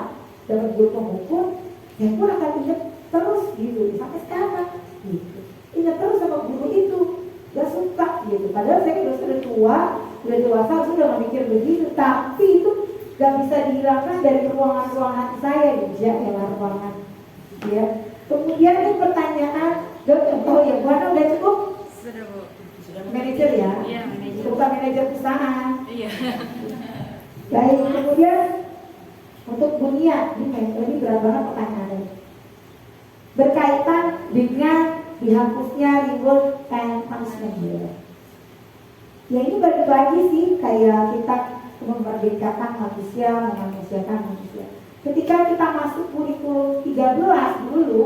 dapat guru penghukum, saya pun akan ingat terus gitu sampai sekarang. Gitu. Ingat terus sama guru itu, gak suka gitu. Padahal saya sudah tua, sudah dewasa, sudah memikir begitu, tapi itu gak bisa dihilangkan dari ruangan-ruangan hati saya, ya ruangan. Ya. Kemudian itu pertanyaan, oh ya, Bu Ana udah cukup? Sudah Bu. Manajer ya? Iya, manajer. Bukan manajer perusahaan. Iya. Baik, kemudian untuk Bunia, ini berat banget pertanyaannya. Berkaitan dengan dihapusnya reward and punishment. Ya ini balik lagi sih kayak kita memerdekakan manusia, memanusiakan manusia. Ketika kita masuk kurikulum 13 dulu,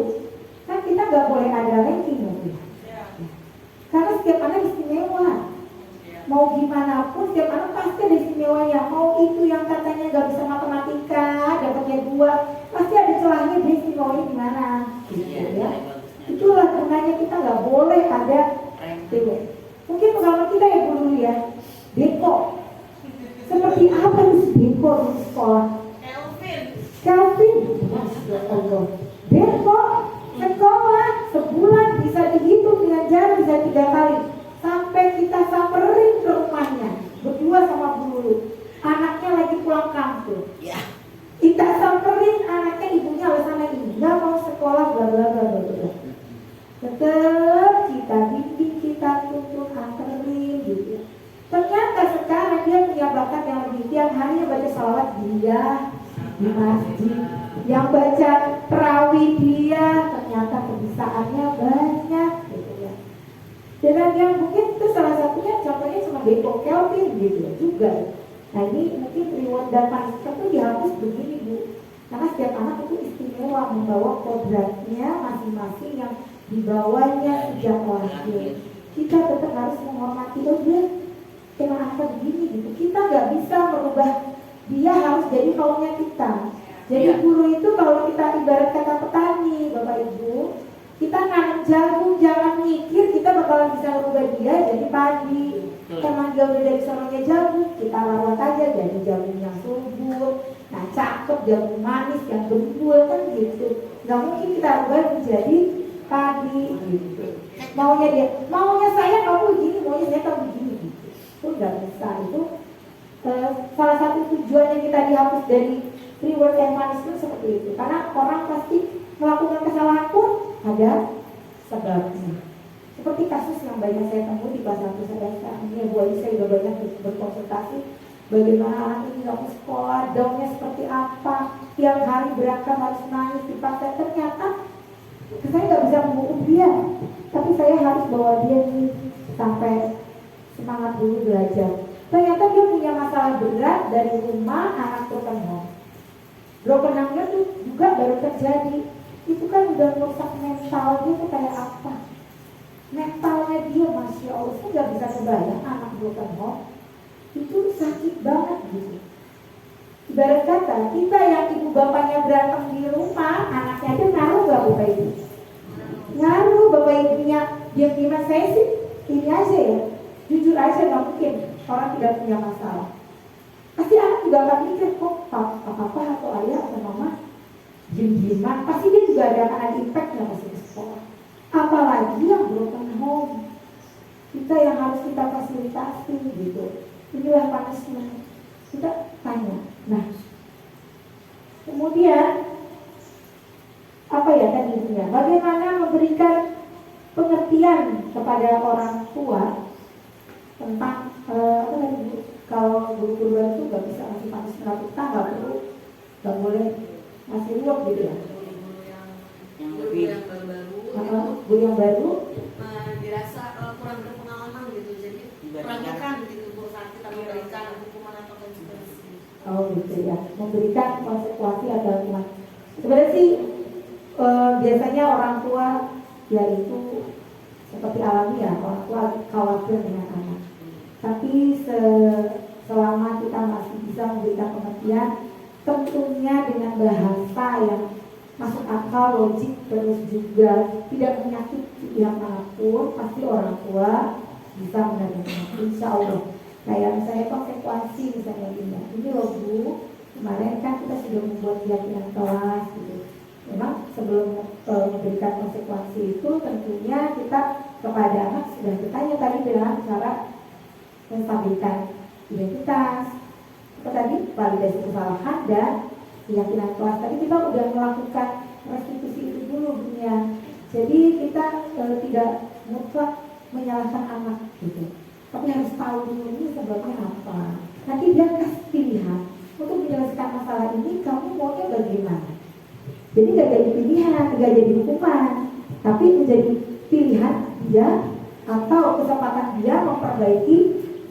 kan kita nggak boleh ada ranking mungkin. Karena setiap anak istimewa. Mau gimana pun setiap anak pasti ada istimewanya. Mau itu yang katanya nggak bisa matematika, dapatnya 2, pasti ada celahnya dia istimewanya di mana. Gitu ya. Itulah gunanya kita nggak boleh ada ranking. Mungkin pengalaman kita ya dulu ya, Deko. Seperti apa sih Deko di sekolah? Kelvin. Masya Allah. Deko sekolah sebulan bisa dihitung dengan jari bisa 3 kali. Sampai kita samperin ke rumahnya berdua sama Bu Lulu. Anaknya lagi pulang kampung. Kita samperin anaknya, ibunya alasannya ini nggak mau sekolah bla bla bla bla. Tetap kita bimbing, kita tuntun, anterin gitu. Ternyata sekarang dia punya bakat yang lebih, tiap hari baca salawat dia di masjid, yang baca terawih dia, ternyata kebisaannya banyak gitu ya. Dan yang mungkin itu salah satunya contohnya sama Deko Kelvin gitu juga. Nah ini mungkin reward dan punishment itu dihapus begini Bu, karena setiap anak itu istimewa, membawa kodratnya masing-masing yang dibawanya sejak lahir. Kita tetap harus menghormati dia. Emang apa begini gitu. Kita nggak bisa merubah dia harus jadi maunya kita. Jadi guru itu kalau kita ibarat kata petani, Bapak Ibu, kita nanam jagung, jangan mikir kita bakalan bisa merubah dia jadi padi. Karena dia udah dari sononya jagung, kita rawat aja jadi jagung yang subur, nah cakep, jagung manis yang gembul kan gitu. Nggak mungkin kita ubah menjadi padi gitu. Maunya saya kamu begini, maunya saya kamu begini gitu. Itu nggak bisa. Itu salah satu tujuannya kita dihapus dari reward and punishment seperti itu. Karena orang pasti melakukan kesalahan pun ada sebabnya. Seperti kasus yang banyak saya temui di kelas 1 saya sekarang ini, Bu Aisyah juga banyak berkonsultasi bagaimana anak ini nggak mau sekolah, downnya seperti apa, tiap hari berangkat harus nangis dipaksa. Ternyata saya nggak bisa menghukum dia, tapi saya harus bawa dia nih sampai semangat dulu belajar. Ternyata dia punya masalah berat dari rumah, anak broken home. Broken home-nya tuh juga baru terjadi. Itu kan udah merusak mental dia tuh kayak apa? Mentalnya dia, Masya Allah, saya nggak bisa kebayang anak broken home itu sakit banget gitu. Ibarat kata, kita yang ibu bapaknya berantem di rumah, anaknya aja ngaruh gak Bapak Ibu? Ngaruh. Bapak Ibunya diam-diam, saya sih ini aja ya, jujur aja gak mungkin orang tidak punya masalah. Pasti anak juga akan mikir, kok papa atau ayah atau mama diem-dieman, pasti dia juga ada impact-nya masih di sekolah. Apalagi yang broken home, kita yang harus kita fasilitasi gitu. Inilah punishment. Kita tanya. Nah, kemudian apa ya tadinya? Bagaimana memberikan pengertian kepada orang tua tentang kalau guru-guru itu nggak bisa ngasih punishment, kita nggak perlu, nggak boleh ngasih reward gitu ya. Guru yang baru-baru Guru yang baru dirasa kurang berpengalaman gitu, jadi perhatikan gitu saat kita memberikan hukuman atau konsekuensi. Oh gitu ya, memberikan konsekuensi atau hukuman. Sebenarnya sih biasanya orang tua yaitu seperti alamiah orang tua khawatir dengan anak. Tapi selama kita masih bisa memberikan pengertian, tentunya dengan bahasa yang masuk akal, logik, terus juga tidak menyakiti pihak manapun, pasti orang tua bisa menerima. Insya Allah. Kayak misalnya konsekuensi misalnya ini loh Bu, kemarin kan kita sudah membuat keyakinan kelas gitu. Memang sebelum memberikan konsekuensi itu tentunya kita kepada anak sudah bertanya tadi dengan cara menstabilkan identitas, apa tadi validasi kesalahan dan keyakinan kelas. Tadi kita sudah melakukan restitusi itu dulu dunia. Jadi kita tidak mutlak menyalahkan anak gitu. Tapi harus tahu dulu ini sebabnya apa. Nanti dia kasih pilihan untuk menyelesaikan masalah ini, kamu maunya bagaimana. Jadi gak jadi pilihan, gak jadi hukuman, tapi menjadi pilihan dia atau kesempatan dia memperbaiki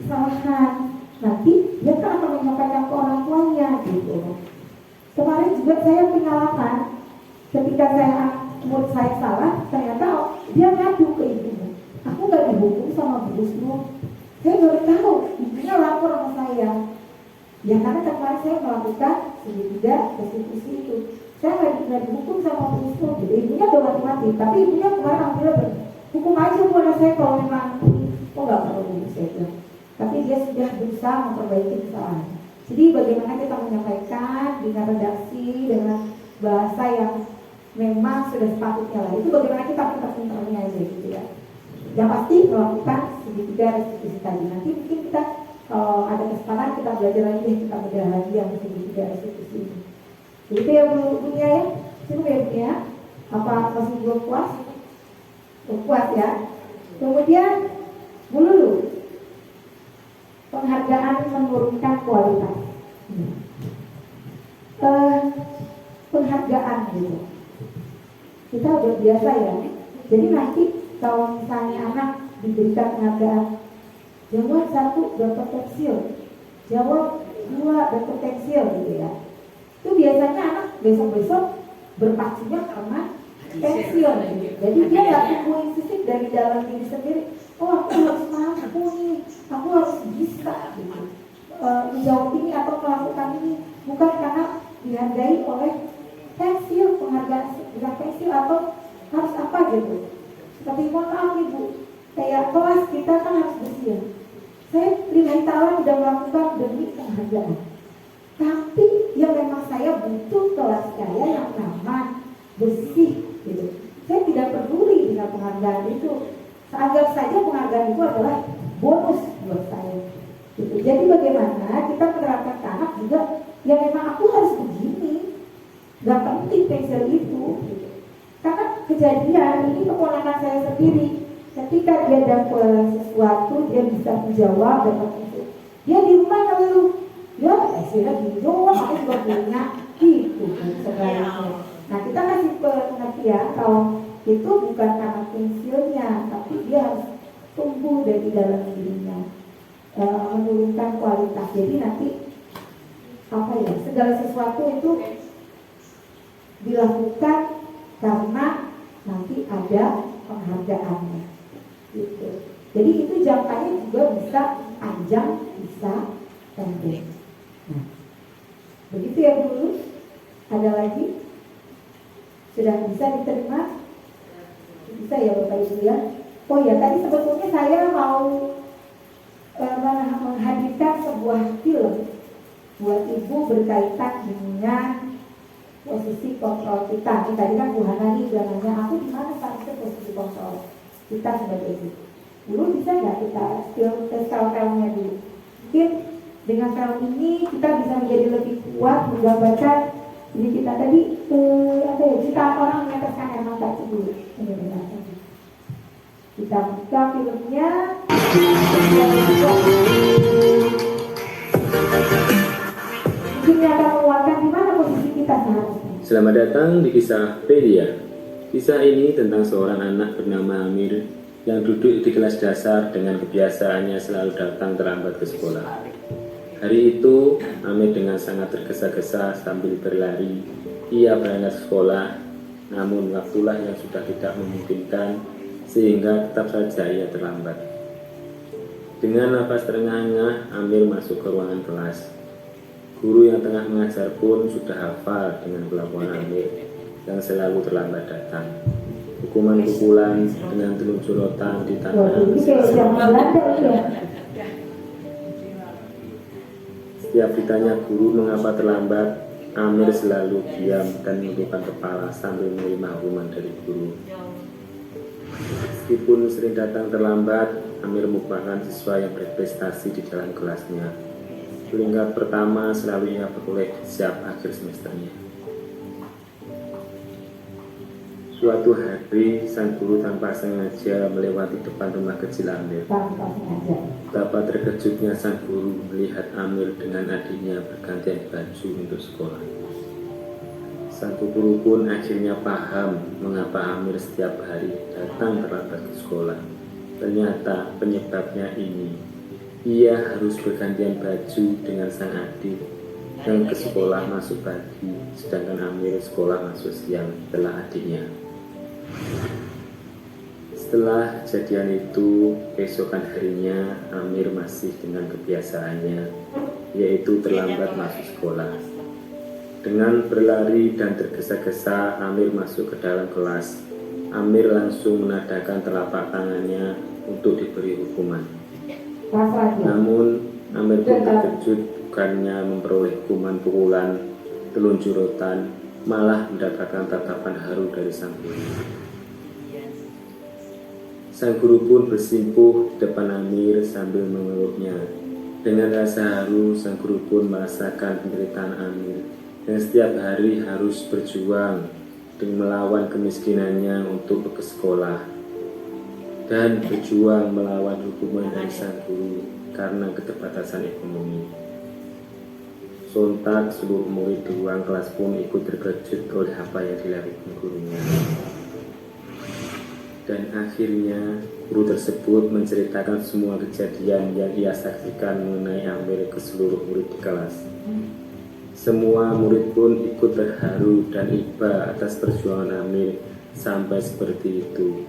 kesalahan. Nanti dia kan akan menyampaikan ke orang tuanya gitu. Kemarin juga saya pengalaman ketika murid saya salah, ternyata dia ngadu ke ibunya. Aku gak dihukum sama Bu Husnu. Saya baru tahu, ibunya lapor sama saya. Ya karena kemarin saya melakukan segitiga restitusi itu. Saya nggak dihukum sama Bu Husnu. Jadi ibunya udah mati-mati. Tapi ibunya kemarin alhamdulillah hukum aja Bu anak saya kalau memang kok nggak perlu saya bilang. Tapi dia sudah berusaha memperbaiki kesalahan. Jadi bagaimana kita menyampaikan dengan redaksi, dengan bahasa yang memang sudah sepatutnya lah. Itu bagaimana kita pintar-pintarnya aja gitu ya. Yang pasti melakukan segitiga restitusi tadi. Nanti mungkin kita kalau ada kesempatan kita belajar lagi deh, kita bedah lagi yang segitiga restitusi ini. Begitu ya Bu Dunia ya? Cukup ya Bu ya? Apa masih belum puas? Belum puas ya? Kemudian Bu Lulu, penghargaan menurunkan kualitas. Penghargaan gitu. Kita udah biasa ya. Jadi nanti kalau misalnya anak diberikan penghargaan, jawab 1 dapat pensil, jawab 2 dapat pensil gitu ya. Itu biasanya anak besok-besok berpacunya karena pensil gitu. Jadi dia nggak tumbuh insistif dari dalam diri sendiri. Oh aku harus mampu nih, aku harus bisa gitu. Menjawab ini atau melakukan ini bukan karena dihargai oleh pensil, penghargaan dengan pensil atau harus apa gitu. Seperti mohon maaf Ibu, kayak kelas kita kan harus bersih. Saya lillahi ta'ala sudah melakukan demi penghargaan. Tapi ya memang saya butuh kelas saya yang nyaman, bersih gitu. Saya tidak peduli dengan penghargaan itu. Anggap saja penghargaan itu adalah bonus buat saya gitu. Jadi bagaimana kita menerapkan ke anak juga, ya memang aku harus begini, gak penting pensil itu gitu. Karena kejadian ini keponakan saya sendiri, ketika dia dapat sesuatu dia bisa menjawab dan itu dia di rumah ngeluh, ya hasilnya gini doang, aku juga punya gitu sebenarnya. Nah kita kasih pengertian kalau itu bukan karena pensilnya, tapi dia harus tumbuh dari dalam dirinya, menurunkan kualitas. Jadi nanti apa ya, segala sesuatu itu dilakukan karena nanti ada penghargaannya gitu. Jadi itu jangkanya juga bisa panjang, bisa pendek. Nah, begitu ya Bu. Ada lagi? Sudah bisa diterima? Bisa ya Bapak Ibu ya. Oh ya, tadi sebetulnya saya mau menghadirkan sebuah film buat Ibu berkaitan dengan posisi kontrol kita. Ini tadi kan Bu Hana nih udah nanya, aku di mana seharusnya posisi kontrol kita sebagai ibu. Dulu bisa nggak kita film-filmnya dulu? Mungkin dengan film ini kita bisa menjadi lebih kuat menggambarkan diri kita tadi. Apa ya? Kita orang meneteskan air mata dulu. Ini benar. Kita buka filmnya. Mungkin akan menguatkan di mana posisi kita seharusnya. Selamat datang di kisah Pedia. Kisah ini tentang seorang anak bernama Amir yang duduk di kelas dasar dengan kebiasaannya selalu datang terlambat ke sekolah. Hari itu, Amir dengan sangat tergesa-gesa sambil berlari. Ia berangkat sekolah, namun waktulah yang sudah tidak memungkinkan sehingga tetap saja ia terlambat. Dengan napas terengah-engah, Amir masuk ke ruangan kelas. Guru yang tengah mengajar pun sudah hafal dengan kelakuan Amir yang selalu terlambat datang. Hukuman pukulan dengan telunjuk rotan di tangan. Ini kayak zaman Belanda ya. Setiap ditanya guru mengapa terlambat, Amir selalu diam dan menundukkan kepala sambil menerima hukuman dari guru. Meskipun sering datang terlambat, Amir merupakan siswa yang berprestasi di dalam kelasnya. Peringkat pertama selalu ia peroleh setiap akhir semesternya. Suatu hari, sang guru tanpa sengaja melewati depan rumah kecil Amir. Tanpa sengaja. Betapa terkejutnya sang guru melihat Amir dengan adiknya bergantian baju untuk sekolah. Sang guru pun akhirnya paham mengapa Amir setiap hari datang terlambat ke sekolah. Ternyata penyebabnya ini. Ia harus bergantian baju dengan sang adik yang ke sekolah masuk pagi, sedangkan Amir sekolah masuk siang setelah adiknya. Setelah kejadian itu, keesokan harinya Amir masih dengan kebiasaannya, yaitu terlambat masuk sekolah. Dengan berlari dan tergesa-gesa, Amir masuk ke dalam kelas. Amir langsung menadahkan telapak tangannya untuk diberi hukuman. Namun, Amir pun terkejut bukannya memperoleh hukuman pukulan, telunjuk rotan, malah mendapatkan tatapan haru dari sang guru. Sang guru pun bersimpuh di depan Amir sambil memeluknya. Dengan rasa haru, sang guru pun merasakan penderitaan Amir yang setiap hari harus berjuang dengan melawan kemiskinannya untuk ke sekolah dan berjuang melawan hukuman dari sang guru karena keterbatasan ekonomi. Sontak seluruh murid di ruang kelas pun ikut terkejut oleh apa yang dilakukan gurunya. Dan akhirnya guru tersebut menceritakan semua kejadian yang ia saksikan mengenai Amir ke seluruh murid di kelas. Semua murid pun ikut terharu dan iba atas perjuangan Amir sampai seperti itu.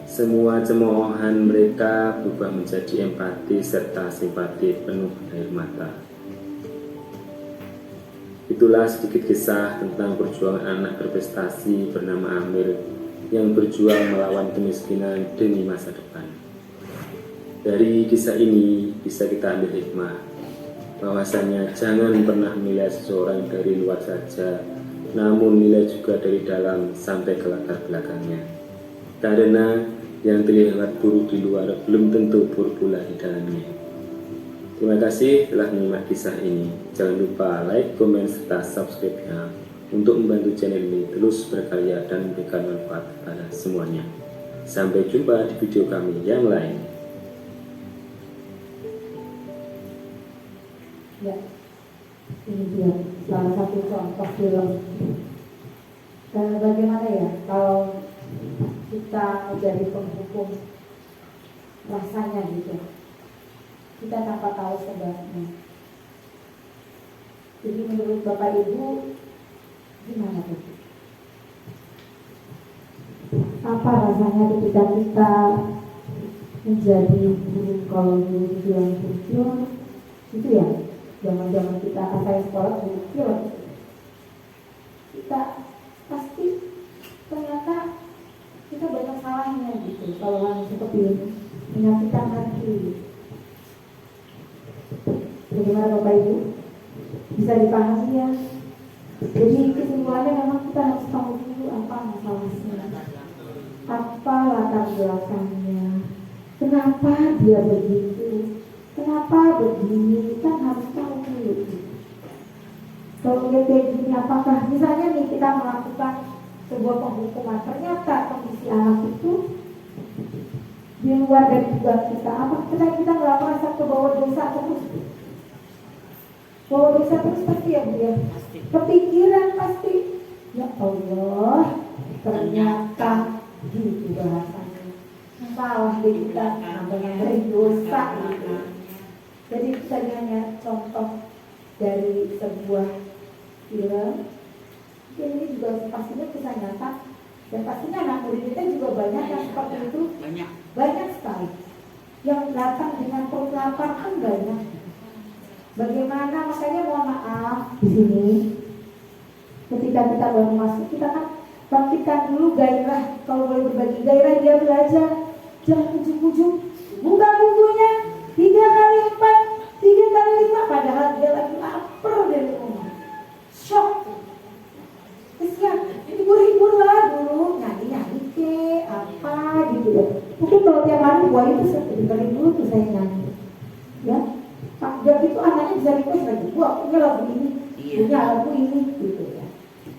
Semua cemoohan mereka berubah menjadi empati serta simpati penuh air mata. Itulah sedikit kisah tentang perjuangan anak berprestasi bernama Amir yang berjuang melawan kemiskinan demi masa depan. Dari kisah ini bisa kita ambil hikmah bahwasanya jangan pernah menilai seseorang dari luar saja, namun nilai juga dari dalam sampai ke latar belakangnya. Karena yang terlihat buruk di luar belum tentu buruk pula di dalamnya. Terima kasih telah menyimak kisah ini. Jangan lupa like, komen, serta subscribe-nya untuk membantu channel ini terus berkarya dan memberikan manfaat kepada semuanya. Sampai jumpa di video kami yang lain. Ya, ini dia salah satu contoh film. Dan bagaimana ya kalau kita menjadi penghukum, rasanya gitu, kita tanpa tahu sebabnya. Jadi menurut Bapak Ibu gimana tuh? Apa rasanya ketika kita menjadi guru, kalau guru bilang guru itu ya, zaman-zaman kita asal sekolah guru kita pasti ternyata kita banyak salahnya gitu. Kalau orang seperti ini menyakitkan hati. Bagaimana Bapak Ibu? Bisa dipahami ya? Jadi kesimpulannya memang kita harus tahu dulu apa masalahnya, apa latar belakangnya, kenapa dia begitu, kenapa begini, kan harus tahu dulu. Kalau kayak gini, apakah misalnya nih kita melakukan sebuah penghukuman, ternyata kondisi anak itu di luar dari tugas kita, apa kita nggak merasa kebawa dosa terus? Bawa dosa terus pasti ya Bu ya? Kepikiran pasti, ya Allah, ternyata gitu bahasanya. Salah deh kita, namanya dari dosa gitu. Jadi itu tadi hanya contoh dari sebuah film. Dan ini juga pastinya kisah nyata Dan pastinya anak murid kita juga banyak yang seperti itu, banyak sekali. Yang datang dengan perut lapar pun banyak. Bagaimana, makanya mohon maaf di sini, ketika kita baru masuk, kita kan bangkitkan dulu gairah. Kalau boleh berbagi gairah, dia belajar. Jangan ujung-ujung buka bukunya 3x4, 3x5, padahal dia lagi lapar dari rumah. Shock. Kesian, hibur-hiburlah dulu, nyanyi-nyanyi ke apa gitu ya. Mungkin kalau tiap hari buah itu saya dengerin dulu tuh saya nyanyi. Ya, dan itu anaknya bisa request lagi, buah punya lagu ini, punya lagu ini gitu ya.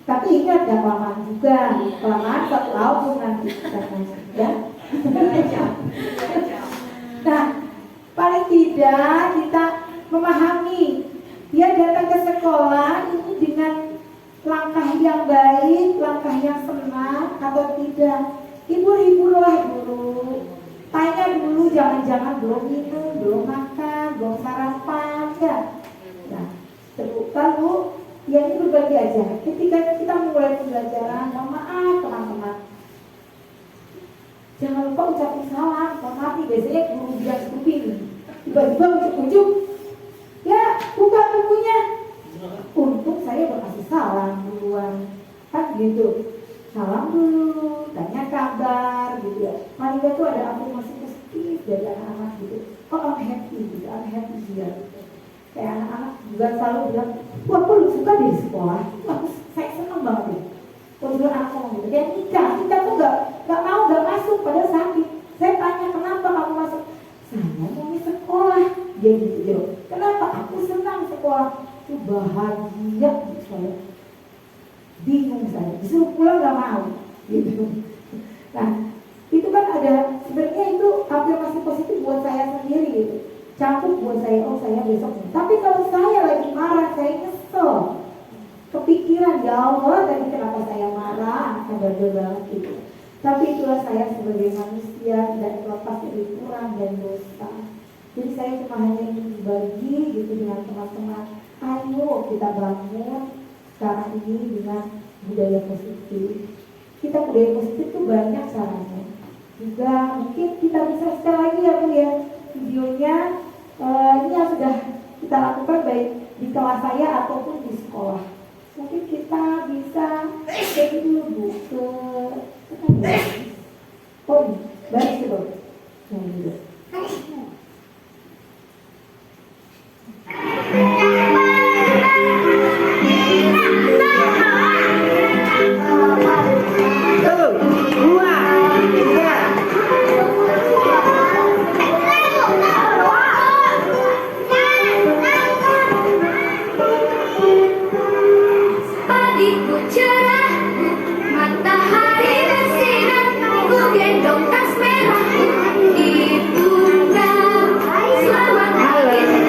Tapi ingat gak kelamaan juga, kelamaan satu album nanti ya. Nah, paling tidak kita memahami dia datang ke sekolah ini dengan langkah yang baik, langkah yang senang atau tidak. Hibur-hiburlah dulu. Tanya dulu, jangan-jangan belum minum, belum makan, belum sarapan, ya. Nah, lalu ya ini berbagi aja. Ketika kita mulai pembelajaran, mohon maaf teman-teman, jangan lupa ucapin salam. Mohon maaf nih, biasanya guru bilang seperti ini. Tiba-tiba ujuk-ujuk, ya buka bukunya. Untung saya berkasih salam duluan, kan gitu. Salam dulu, tanya kabar gitu ya. Paling gak tuh ada afirmasi positif dari anak-anak gitu. Oh, I'm happy gitu, I'm happy here. Kayak anak-anak juga selalu bilang, wah aku suka di sekolah, wah saya senang banget ya. Kalau dulu anak ngomong gitu, kayak Nika tuh gak mau, gak masuk, padahal sakit. Saya tanya kenapa kamu masuk? Saya mau di sekolah, dia gitu. Kenapa? Aku senang sekolah, itu bahagia gitu saya. Bingung saya, disuruh pulang gak mau gitu. Nah, itu kan ada, sebenarnya itu afirmasi positif buat saya sendiri gitu. Campur buat saya, oh saya besok. Tapi kalau saya lagi marah, saya kesel, kepikiran, ya Allah tadi kenapa saya marah, ada banget gitu. Tapi itulah saya sebagai manusia, tidak terlepas dari kurang dan dosa. Jadi saya cuma hanya ingin berbagi gitu dengan teman-teman. Ayo kita bangun sekarang ini dengan budaya positif. Kita budaya positif itu banyak caranya. Juga mungkin kita bisa sekali lagi ya Bu ya, videonya ini yang sudah kita lakukan baik di kelas saya ataupun di sekolah. Mungkin kita bisa pergi dulu Bu ke oh ini, baris itu yang gitu. Pagiku cerah, matahari bersinar, ku gendong tas merahku di pundak. Selamat pagi.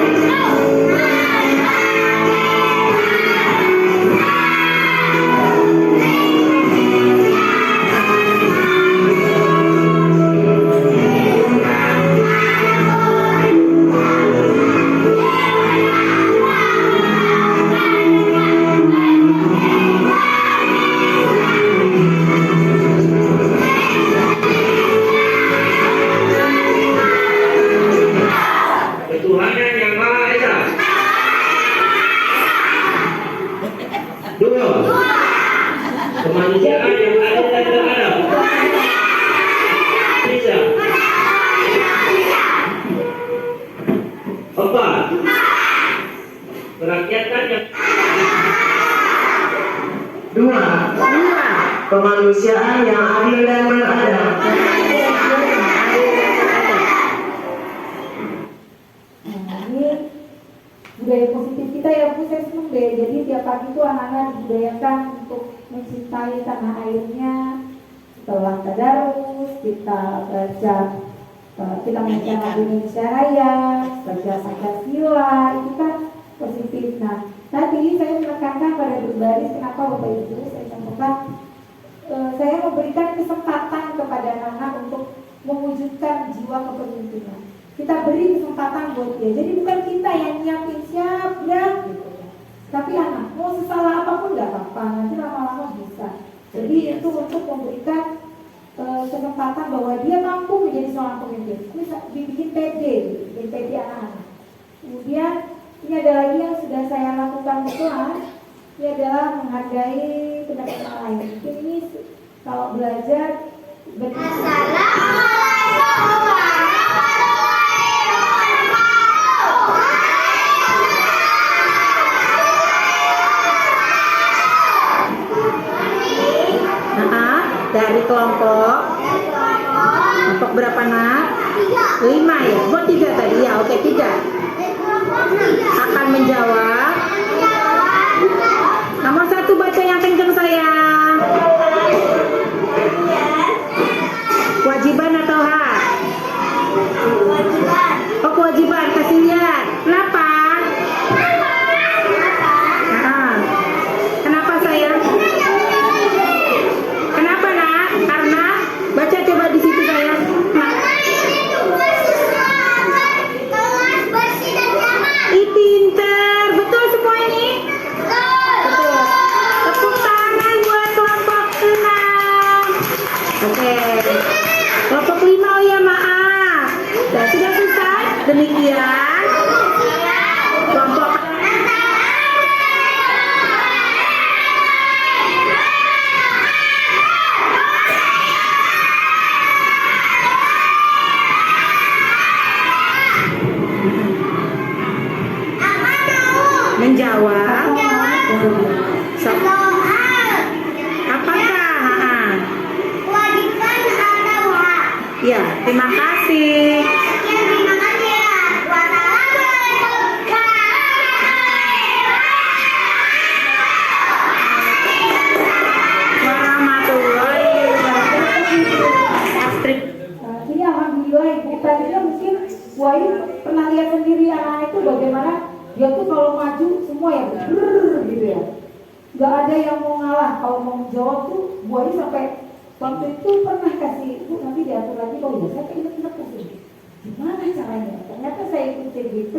Ketuhanan yang Maha Esa. Dua. Kemanusiaan yang adil dan beradab. Tiga. Empat. Kerakyatan yang Dua. Kemanusiaan yang adil dan beradab. Budaya positif kita ya Bu, saya senang deh. Jadi tiap pagi tuh anak-anak dibudayakan untuk mencintai tanah airnya. Setelah tadarus kita baca, kita membaca lagu Indonesia Raya, baca Pancasila, itu kan positif. Nah, tadi saya menekankan pada berbaris, kenapa Bapak Ibu saya sampaikan, saya memberikan kesempatan kepada anak-anak untuk mewujudkan jiwa kepemimpinan. Kita beri kesempatan buat dia. Jadi bukan kita yang nyiapin siap ya gitu. Tapi anak mau sesalah apapun nggak apa-apa, nanti lama-lama bisa. Jadi Jadi itu untuk memberikan kesempatan bahwa dia mampu menjadi seorang pemimpin. Ini dibikin PD anak-anak. Kemudian ini ada lagi yang sudah saya lakukan di kelas. Ini adalah menghargai pendapat orang lain. Mungkin ini kalau belajar dari kelompok berapa nak? 5 ya? Oh 3 tadi ya, oke 3 akan menjawab. Nomor 1 baca yang kenceng sayang. Kewajiban atau hak? Oh kewajiban, kasih lihat. Kenapa? Kenapa sayang? Kenapa nak? Karena baca coba di situ sayang. Pinter, betul semua ini? Betul. Tepuk tangan buat kelompok 6. Oke. Kelompok 5 oh ya maaf. Dan sudah selesai. Demikian kelompok menjawab. So, apakah? Kewajiban atau hak? Ya, terima kasih. Terima kasih ya. Warahmatullahi wabarakatuh. Astrid. Ini alhamdulillah ibu tadinya mungkin Wahyu pernah lihat sendiri anak itu bagaimana dia tuh kalau maju semua ya gitu ya. Gak ada yang mau ngalah. Kalau mau jawab tuh Wahyu sampai waktu itu pernah kasih bu nanti diatur lagi. Oh ya saya ingat kasih. Gimana caranya? Ternyata saya ikut CGP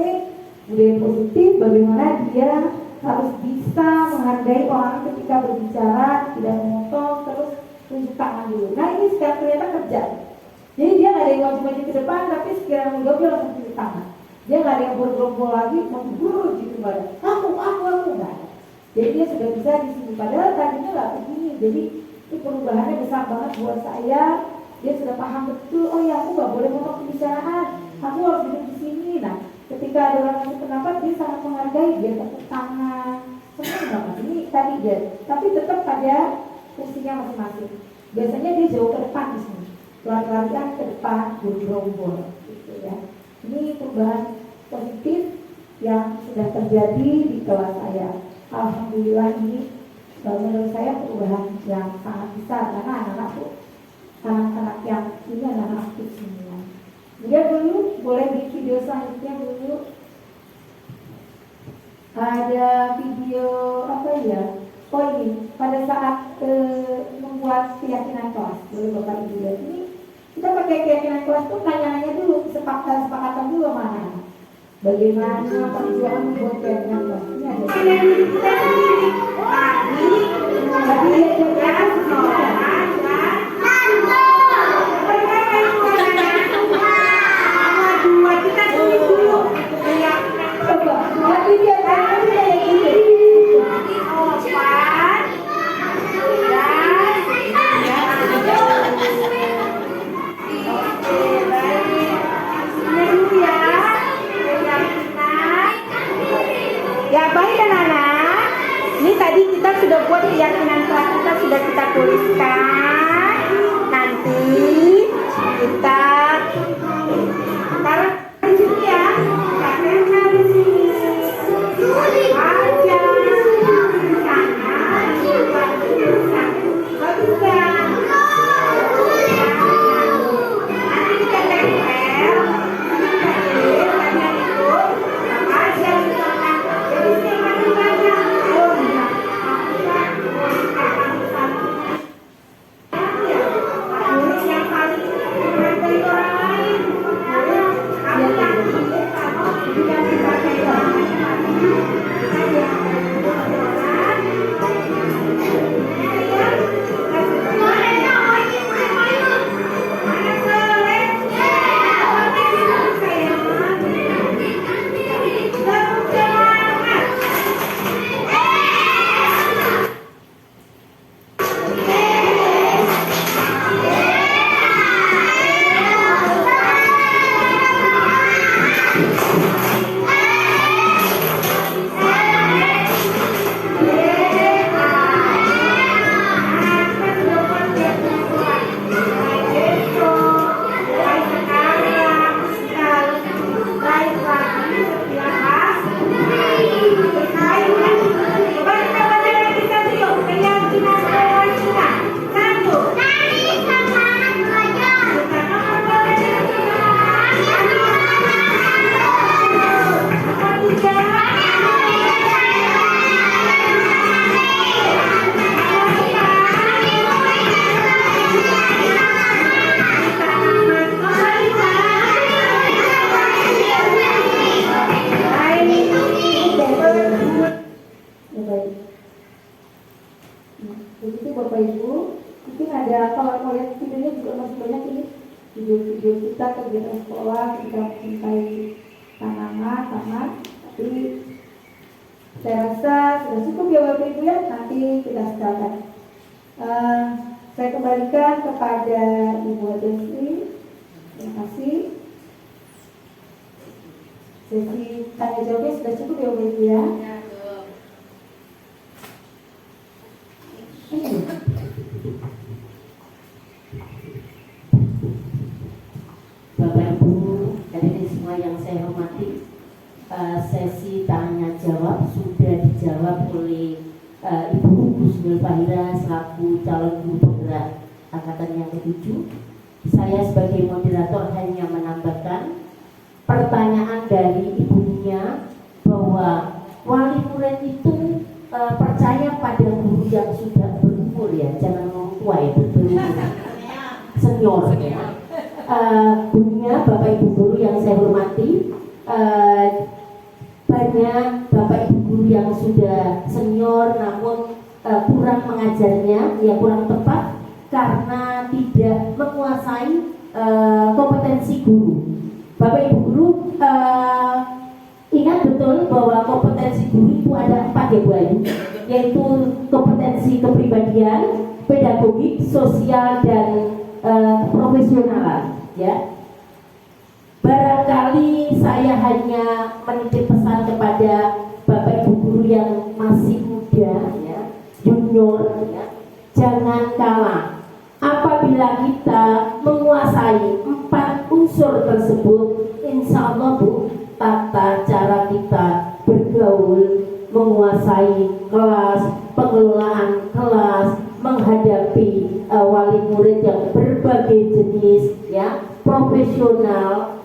budaya positif bagaimana dia harus bisa menghargai orang ketika berbicara, tidak memotong, terus tunjuk tangan dulu. Nah ini sekarang ternyata kerja. Jadi dia nggak ada yang maju-maju ke depan, tapi sekiranya menjawab dia langsung tunjuk tangan. Dia nggak ada yang bergerombol lagi, mau gitu pada aku nggak ada. Jadi dia sudah bisa di sini. Padahal tadinya nggak begini. Jadi itu perubahannya besar banget buat saya. Dia sudah paham betul. Oh ya aku nggak boleh ngomong pembicaraan. Aku harus duduk di sini. Nah ketika ada orang ngasih pendapat dia sangat menghargai. Dia tepuk tangan. Senang banget. Ini tadi dia. Tapi tetap pada kursinya masing-masing. Biasanya dia jauh ke depan di sini. Lari-larian ke depan bergerombol. Gitu ya. Ini perubahan positif yang sudah terjadi di kelas saya. Alhamdulillah ini menurut saya perubahan yang sangat besar karena anak-anak yang ini anak aktif semua. Kemudian dulu boleh di video selanjutnya dulu ada video apa ya? Oh ini pada saat membuat keyakinan kelas boleh bapak ibu lihat ini. Kita pakai keyakinan kelas tuh nanya-nanya dulu, sepakatan dulu mana. Bagaimana perjuangan membuat keyakinan kelas ini ada. Tadi kita dulu. Coba, nanti dia ya baik anak-anak. Ini tadi kita sudah buat keyakinan kelas kita sudah kita tuliskan. Nanti kita taruh di sini ya. Taruh di sini. Aja. Boleh Bapak Ibu. Mungkin ada, kalau mau lihat videonya juga masih banyak ini video-video kita kegiatan sekolah ketika mencintai tanaman, taman. Tapi saya rasa sudah cukup ya Bapak Ibu ya. Nanti kita silakan. Saya kembalikan kepada Ibu Adesi. Terima kasih. Sesi tanya jawabnya sudah cukup ya Bapak Ibu ya. Bapak Ibu hadirin semua yang saya hormati, sesi tanya jawab sudah dijawab oleh Ibu Gusnul Fahira selaku calon guru penggerak angkatan yang ke-7. Saya sebagai moderator hanya menambahkan pertanyaan dari ibunya bahwa wali murid itu percaya pada guru yang sudah berumur ya, jangan ngomong tua ya, berumur senior ya. Bunyinya Bapak Ibu guru yang saya hormati, banyak Bapak Ibu guru yang sudah senior namun kurang mengajarnya, ya kurang tepat karena tidak menguasai kompetensi guru. Bapak Ibu guru ingat betul bahwa kompetensi guru itu ada 4 ya Bu Ayu, yaitu kompetensi kepribadian, pedagogik, sosial dan profesionalan ya. Barangkali saya hanya menitip pesan kepada Bapak Ibu guru yang masih muda ya, junior ya, jangan kalah. Apabila kita menguasai 4 unsur tersebut, insya Allah Bu, tata cara kita bergaul, menguasai kelas, pengelolaan kelas, menghadapi wali murid yang berbagai jenis ya, profesional,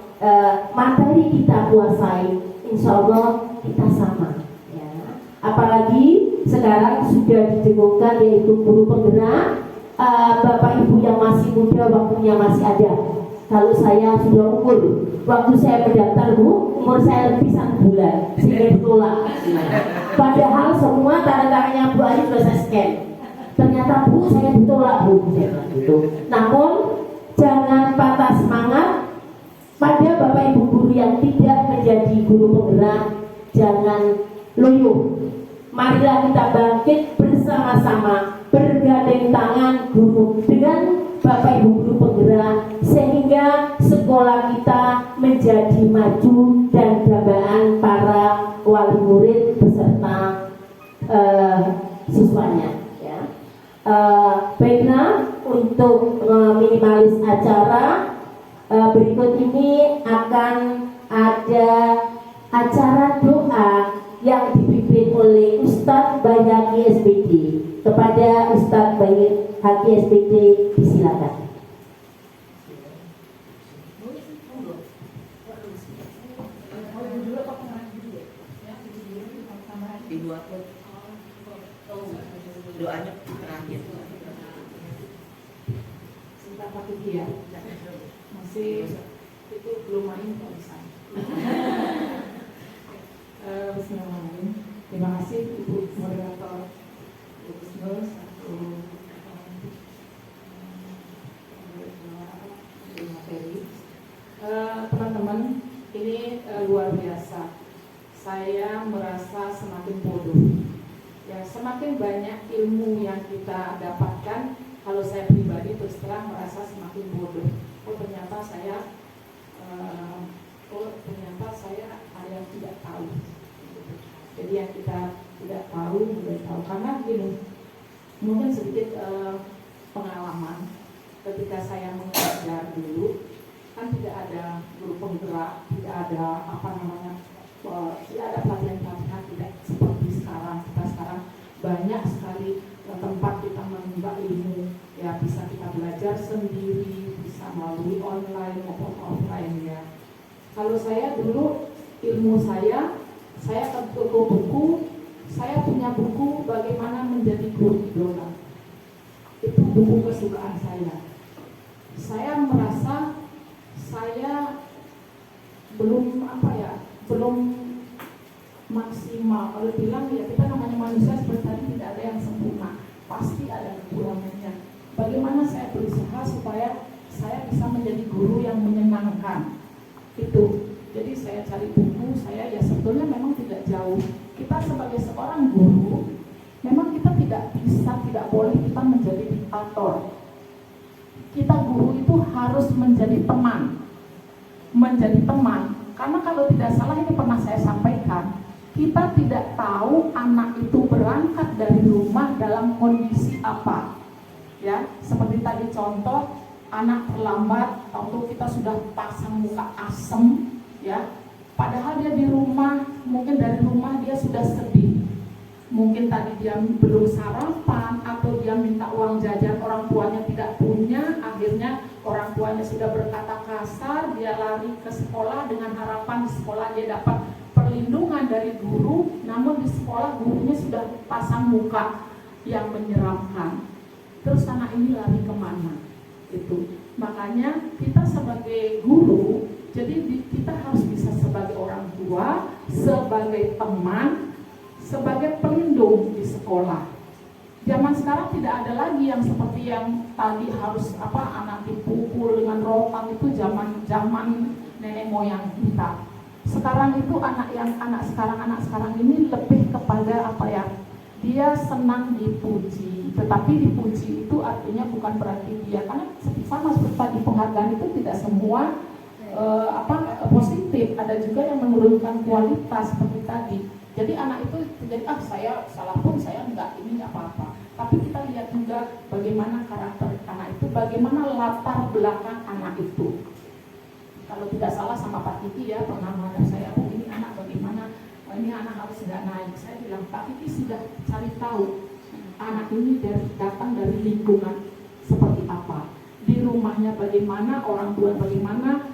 materi kita kuasai, insya Allah kita sama ya. Apalagi sekarang sudah didengungkan yaitu guru penggerak. Bapak Ibu yang masih muda waktunya masih ada. Kalau saya sudah umur, waktu saya mendaftar Bu, umur saya lebih 1 bulan sehingga ditolak. Padahal semua tanda-tandanya Bu Ayu sudah saya scan. Ternyata Bu, saya ditolak Bu. Namun jangan patah semangat. Pada Bapak Ibu guru yang tidak menjadi guru penggerak, jangan loyo. Marilah kita bangkit bersama-sama, bergandeng tangan guru dengan Bapak Ibu guru penggerak, sehingga sekolah kita menjadi maju dan dambaan para wali murid beserta siswanya ya. Baiklah, untuk minimalis acara, berikut ini akan ada acara doa yang dipimpin oleh Ustadz Bayhaqi SPD. Kepada Ustadz Bayhaqi SPD disilakan. Doanya terakhir. Sebentar Pak Tuki ya. Masih itu belum main tulisan. Bismillahirrahmanirrahim. Terima kasih Ibu moderator Ibu Gusnul selaku materi. Teman-teman, ini luar biasa. Saya merasa semakin bodoh. Ya, semakin banyak ilmu yang kita dapatkan, kalau saya pribadi terus terang merasa semakin bodoh. Ternyata saya ada yang tidak tahu. Jadi yang kita tidak tahu, mulai tahu. Karena gini, mungkin sedikit pengalaman. Ketika saya mengajar dulu, kan tidak ada guru penggerak, tidak ada tidak ada pelatihan-pelatihan, tidak seperti sekarang. Kita sekarang banyak sekali tempat kita menimba ilmu, ya bisa kita belajar sendiri, bisa melalui online maupun offline ya. Kalau saya dulu ilmu saya ke toko buku, saya punya buku bagaimana menjadi guru idola. Itu buku kesukaan saya. Saya merasa saya belum maksimal. Kalau bilang ya kita namanya manusia seperti tadi tidak ada yang sempurna, pasti ada kekurangan. cari buku, saya ya sebetulnya memang tidak jauh. Kita sebagai seorang guru, memang kita tidak boleh kita menjadi diktator. Kita guru itu harus menjadi teman. Karena kalau tidak salah, ini pernah saya sampaikan, kita tidak tahu anak itu berangkat dari rumah dalam kondisi apa. Ya, seperti tadi contoh, anak terlambat, waktu kita sudah pasang muka asem, ya. Padahal dia di rumah, mungkin dari rumah dia sudah sedih. Mungkin tadi dia belum sarapan atau dia minta uang jajan, orang tuanya tidak punya, akhirnya orang tuanya sudah berkata kasar, dia lari ke sekolah dengan harapan di sekolah dia dapat perlindungan dari guru, namun di sekolah gurunya sudah pasang muka yang menyeramkan. Terus anak ini lari kemana? Itu. Makanya kita sebagai guru, jadi kita harus bisa sebagai orang tua, sebagai teman, sebagai pelindung di sekolah. Zaman sekarang tidak ada lagi yang seperti yang tadi harus anak dipukul dengan rotan, itu zaman nenek moyang kita. Sekarang itu anak sekarang ini lebih kepada dia senang dipuji. Tetapi dipuji itu artinya bukan berarti dia, karena sama seperti tadi penghargaan itu tidak semua positif, ada juga yang menurunkan kualitas seperti tadi. Jadi anak itu jadi saya salah pun saya enggak apa-apa. Tapi kita lihat juga bagaimana karakter anak itu, bagaimana latar belakang anak itu. Kalau tidak salah sama Pak Kiki ya pernah menghadap saya, ini anak bagaimana, ini anak harus sudah naik. Saya bilang Pak Kiki sudah cari tahu anak ini datang dari lingkungan seperti apa, di rumahnya bagaimana, orang tua bagaimana,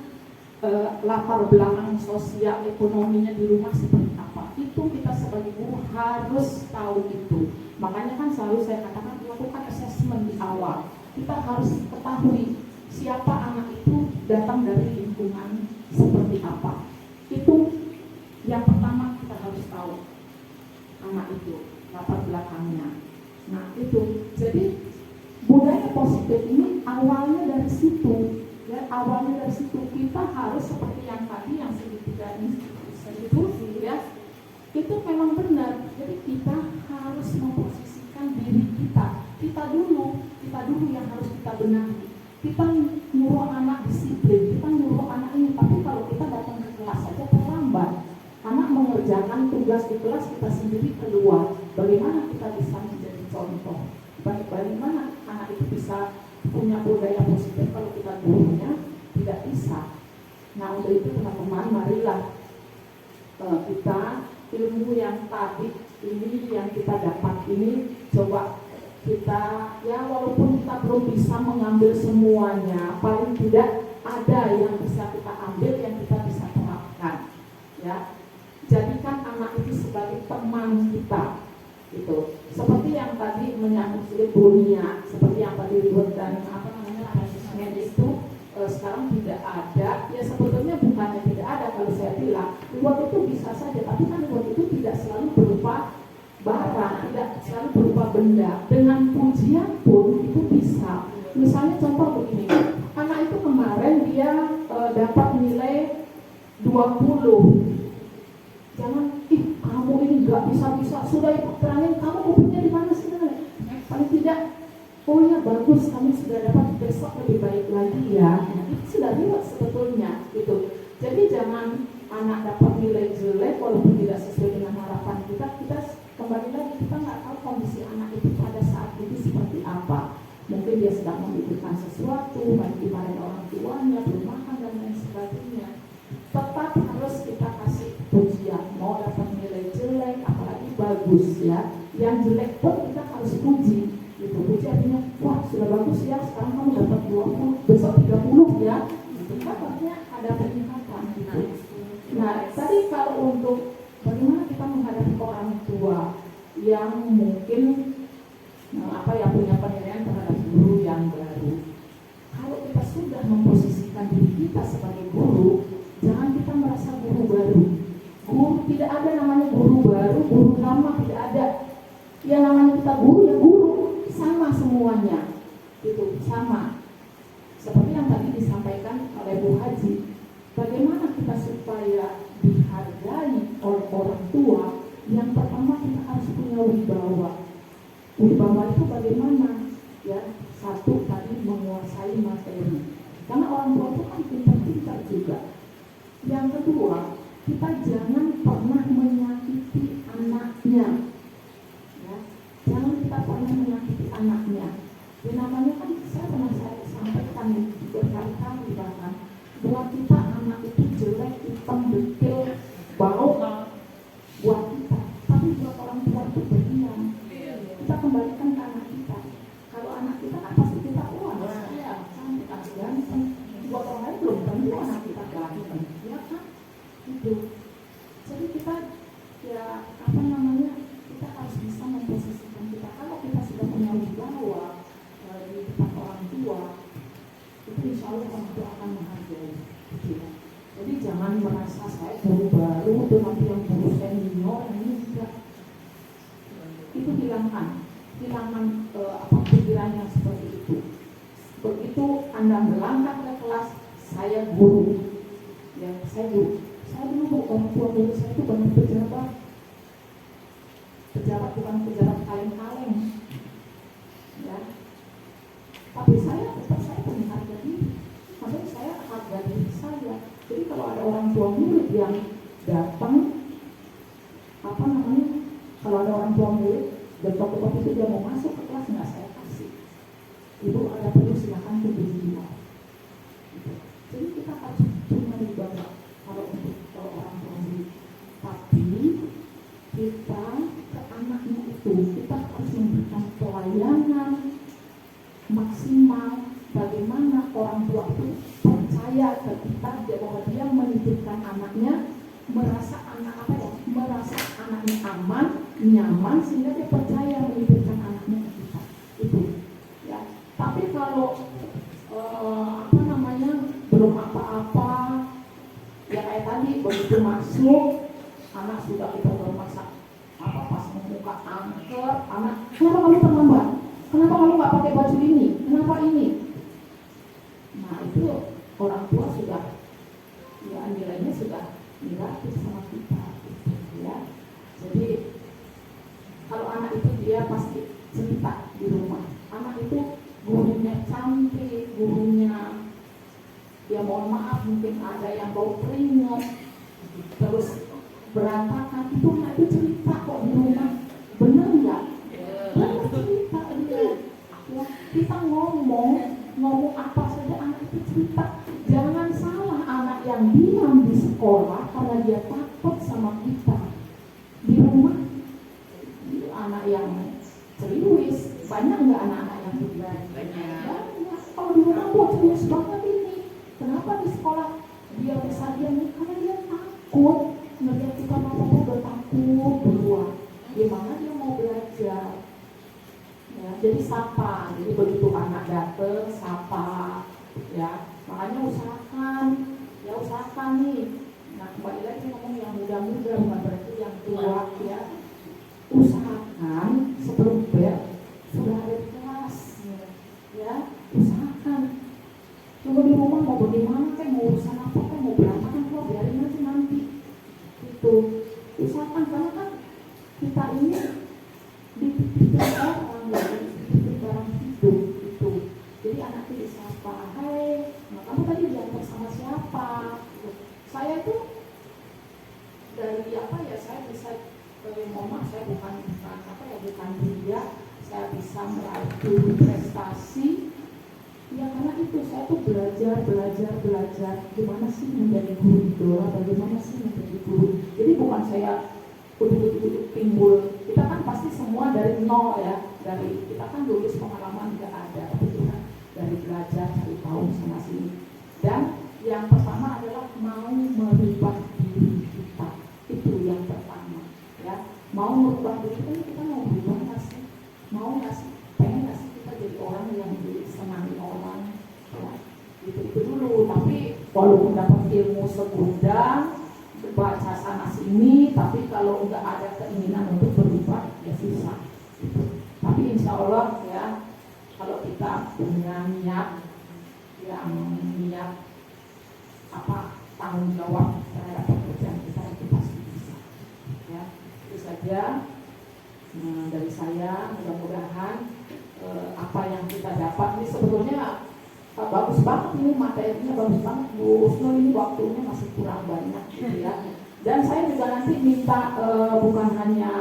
latar belakang sosial ekonominya di rumah seperti apa. Itu kita sebagai guru harus tahu itu. Makanya kan selalu saya katakan lakukan assessment di awal. Kita harus ketahui siapa anak itu datang dari lingkungan seperti apa. Itu yang pertama kita harus tahu anak itu, latar belakangnya. Nah itu, jadi budaya positif ini awalnya dari situ. Ya, awalnya dari situ kita harus seperti yang tadi yang segitiga institusi ya, itu memang benar. Jadi kita harus memposisikan diri kita dulu yang harus kita benahi. Kita nyuruh anak disiplin, kita nyuruh anak ini, tapi kalau kita datang ke kelas saja terlambat, anak mengerjakan tugas di kelas, kita sendiri keluar. Bagaimana kita bisa menjadi contoh? Bagaimana anak itu bisa punya budaya positif kalau kita gurunya tidak bisa? Nah untuk itu teman-teman, marilah kita ilmu yang tadi ini yang kita dapat ini coba kita ya, walaupun kita belum bisa mengambil semuanya, paling tidak ada yang bisa kita ambil, yang kita bisa terapkan ya. Jadikan anak itu sebagai teman kita itu, seperti yang tadi menyambut Bunia, seperti yang tadi Ribut dan asesmen itu sekarang tidak ada. Ya sebetulnya bukannya tidak ada, kalau saya bilang reward itu bisa saja, tapi kan reward itu tidak selalu berupa barang, tidak selalu berupa benda. Dengan pujian pun itu bisa. Misalnya contoh begini, anak itu kemarin dia dapat nilai 20. Jangan, kamu ini nggak bisa, sudah terangin kamu kopinya di mana sih? Paling tidak, oh ya bagus, kamu sudah dapat, besok lebih baik lagi ya. Itu sudah reward sebetulnya gitu. Jadi jangan anak dapat nilai jelek walaupun tidak sesuai dengan harapan kita kembali lagi, kita nggak tahu kondisi anak itu pada saat itu seperti apa. Mungkin dia sedang membutuhkan sesuatu, dimarahin orang tuanya, belum makan dan lain sebagainya. Tetap harus kita kasih pujian, mau dapat nilai jelek apalagi bagus ya. Yang jelek pun kita harus puji. Itu puji artinya, wah sudah bagus ya, sekarang kamu dapat 20, besok 30 ya. Itu kan artinya ada peningkatan gitu. Nah tadi kalau untuk bagaimana kita menghadapi orang tua yang mungkin yang punya penilaian terhadap guru yang baru. Kalau kita sudah memposisikan diri kita sebagai guru, jangan kita merasa guru baru. Guru tidak ada namanya guru baru, guru lama tidak ada. Yang namanya kita guru ya guru, sama semuanya. Itu sama. Seperti yang tadi disampaikan oleh Bu Haji, bagaimana kita supaya di oleh orang tua, yang pertama kita harus punya wibawa. Wibawa itu bagaimana? Ya, satu tadi menguasai materi. Karena orang tua itu kan pintar-pintar juga. Yang kedua, kita jangan pernah menyakiti anaknya. Ya, jangan kita pernah menyakiti anaknya. Ya, namanya kan saya pernah saya sampaikan berkali-kali bahkan buat kita anak itu jelek, hitam, dekil, bau buat kita. Tapi buat orang tua itu berdiam. Kita kembalikan ke anak kita. Kalau anak kita kan pasti kita saya cantik, ganteng. Buat orang lain belum tentu anak kita ganteng, ya kan? Itu. Jadi kita ya kita harus bisa memposisikan kita. Kalau kita sudah punya wibawa di depan orang tua, itu insya Allah orang tua akan menghargai. Gitu. Jadi jangan merasa saya guru baru itu nanti yang guru senior ini enggak. Itu hilangkan pikiran yang seperti itu. Begitu Anda melangkah ke kelas, saya guru, ya saya guru. Saya dulu orang tua guru saya itu banyak pejabat bukan pejabat kaleng-kaleng, ya. Tapi saya punya harga diri, makanya saya harga diri saya. Jadi kalau ada orang tua murid yang datang, kalau ada orang tua murid dan waktu itu dia mau masuk ke kelas, nggak saya kasih. Ibu ada perlu silakan tunggu di luar. Jadi kita harus punya wibawa kalau untuk orang tua murid. Tapi kita ke anaknya itu kita harus memberikan pelayanan maksimal. Bagaimana orang tua itu percaya ke kita bahwa dia menitipkan anaknya, merasa anaknya aman, nyaman, sehingga dia percaya menitipkan anaknya ke kita. Itu ya. Tapi kalau belum apa-apa, ya kayak tadi begitu masuk anak sudah kita bermasak pas membuka angker, anak kenapa kamu terlambat? Kenapa kamu nggak pakai baju ini? Kenapa ini? Nah itu orang tua sudah ya nilainya sudah negatif sama kita, ya. Jadi kalau anak itu dia pasti cerita di rumah. Anak itu gurunya cantik, gurunya ya mohon maaf mungkin ada yang bau keringat, terus berantakan, itu anak itu cerita kok di rumah. Benar nggak? Benar cerita dia. Ya, kita ngomong apa saja anak itu cerita. Jangan salah anak yang diam di sekolah karena dia takut sama kita. Di rumah anak yang serius, banyak nggak anak-anak yang serius? Banyak. Kalau di rumah kok serius banget ini. Kenapa di sekolah dia bisa diam? Karena dia takut. Ngelihat kita apa-apa udah takut duluan. Gimana dia mau belajar? Ya, jadi sapa. Jadi begitu anak datang, sapa. Ya, makanya usahakan nih. Nah, kembali lagi ngomong yang muda-muda, bukan berarti yang tua, ya. Usahakan sebelum bel sudah ada di kelas, ya. Usahakan. Coba di rumah mau bagaimana, mau urusan apa, mau berantakan, kok biarin aja nanti. Itu usahakan karena kan kita ini dititipkan orang lain, dititip barang hidup itu. Jadi anak itu disapa, hai, nah kamu tadi diantar sama siapa? Saya itu dari saya bisa mohon saya bukan dia, saya bisa meraih prestasi. Ya karena itu saya tuh belajar gimana sih menjadi guru idola, bagaimana sih menjadi guru. Jadi bukan saya udah timbul, kita kan pasti semua dari nol ya, dari kita kan lulus pengalaman nggak ada, tapi kita dari belajar cari tahu sana sini. Dan yang pertama adalah mau merubah diri kita, itu yang pertama ya. Mau merubah diri kita mau berubah nggak sih? Mau nggak sih? Pengen nggak sih kita jadi orang yang disenangi orang? Ya, itu dulu. Tapi walaupun dapat ilmu segudang, baca sana sini, tapi kalau nggak ada keinginan untuk berubah, ya susah. Tapi insya Allah ya, kalau kita punya niat tanggung jawab terhadap pekerjaan kita, itu pasti bisa. Dari saya mudah-mudahan apa yang kita dapat ini sebetulnya bagus banget, ini materinya bagus banget Bu Usnul, ini waktunya masih kurang banyak gitu ya. Dan saya juga nanti minta bukan hanya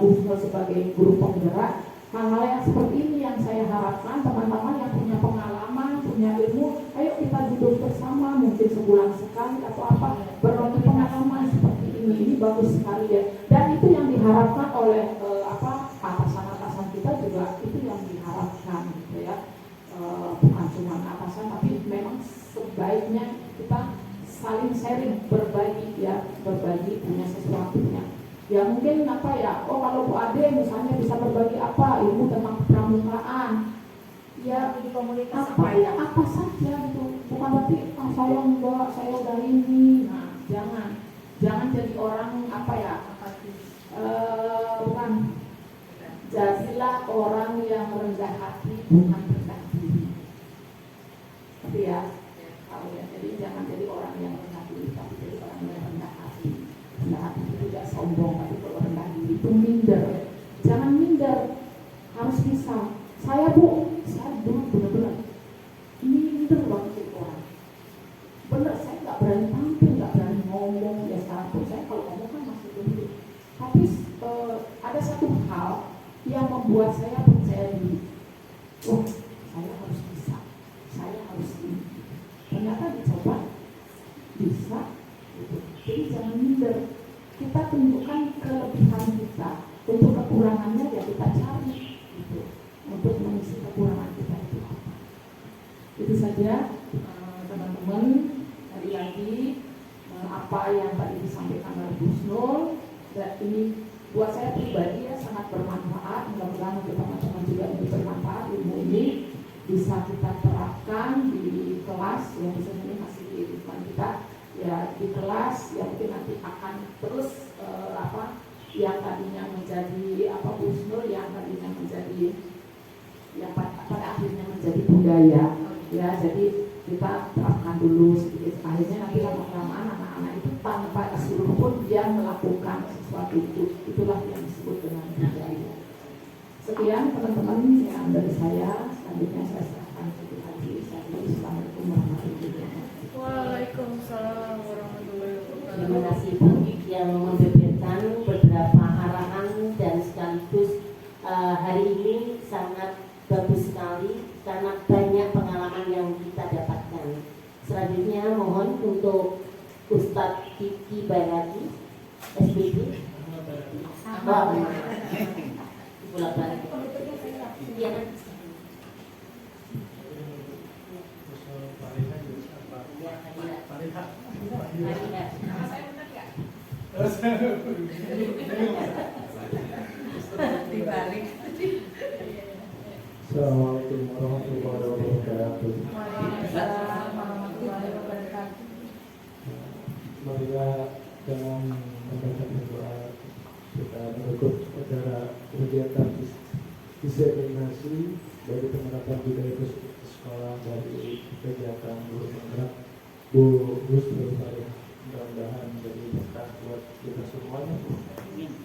Bu Usnul sebagai guru penggerak, hal-hal yang seperti ini yang saya harapkan teman-teman yang punya pengalaman, punya ilmu, ayo kita duduk bersama mungkin sebulan sekali atau berbagi pengalaman seperti ini bagus sekali ya. Dan itu yang diharapkan oleh atasan-atasan kita juga, itu yang diharapkan gitu ya. Bukan cuma atasan, tapi memang sebaiknya kita saling sharing, berbagi punya sesuatunya. Ya mungkin kalau Bu Ade misalnya bisa berbagi ilmu tentang pramukaan, ya apa saja gitu, bukan berarti saya enggak, saya udah ini. Nah jangan jadi orang bukan, jadilah orang yang rendah hati, bukan rendah diri. Tapi jadi jangan jadi orang yang rendah diri, tapi jadi orang yang rendah hati. Rendah hati itu tidak sombong, tapi kalau rendah diri itu minder. Jangan minder, harus bisa. Saya dulu benar-benar minder banget jadi orang. Benar, saya nggak berani tampil, nggak berani ngomong. Ya sekarang pun saya kalau ngomong kan masih dulu. Tapi ada satu hal yang membuat saya percaya diri. Saya harus bisa, saya harus ini. Ternyata dicoba, bisa. Gitu. Jadi jangan minder. Kita tunjukkan kelebihan kita. Untuk kekurangannya ya kita cari. Gitu. Untuk mengisi kekurangan kita itu apa. Itu saja teman-teman. Lagi apa yang tadi disampaikan oleh Bu Usnul, dan ini buat saya pribadi ya sangat bermanfaat. Mudah-mudahan untuk teman-teman juga ini bermanfaat, ilmu ini bisa kita terapkan di kelas ya, misalnya ini masih di lingkungan kita ya, di kelas ya, mungkin nanti akan terus yang tadinya menjadi Bu Usnul, yang tadinya menjadi yang pada akhirnya menjadi budaya ya. Jadi kita terapkan dulu sedikit, akhirnya nanti lama-lamaan anak-anak itu tanpa disuruh pun dia melakukan sesuatu itu. Itulah yang disebut dengan budaya. Sekian teman-teman yang dari saya. Selanjutnya saya serahkan ke Bu Haji. Assalamualaikum warahmatullahi wabarakatuh. Waalaikumsalam warahmatullahi wabarakatuh. Terima kasih Bu yang membeberkan beberapa arahan dan sekaligus hari ini sangat bagus sekali karena banyak pengalaman yang kita dapatkan. Selanjutnya mohon untuk Ustadz Kiki Bayraki SPB. Pulang balik. Iya kan? Dibalik. Assalamualaikum warahmatullahi wabarakatuh. Waalaikumsalam warahmatullahi wabarakatuh. Marilah dengan membaca doa kita menutup acara kegiatan diseminasi dari penerapan budaya sekolah dari kegiatan guru penggerak Bu Usnul. Mudah-mudahan menjadi berkah buat kita semuanya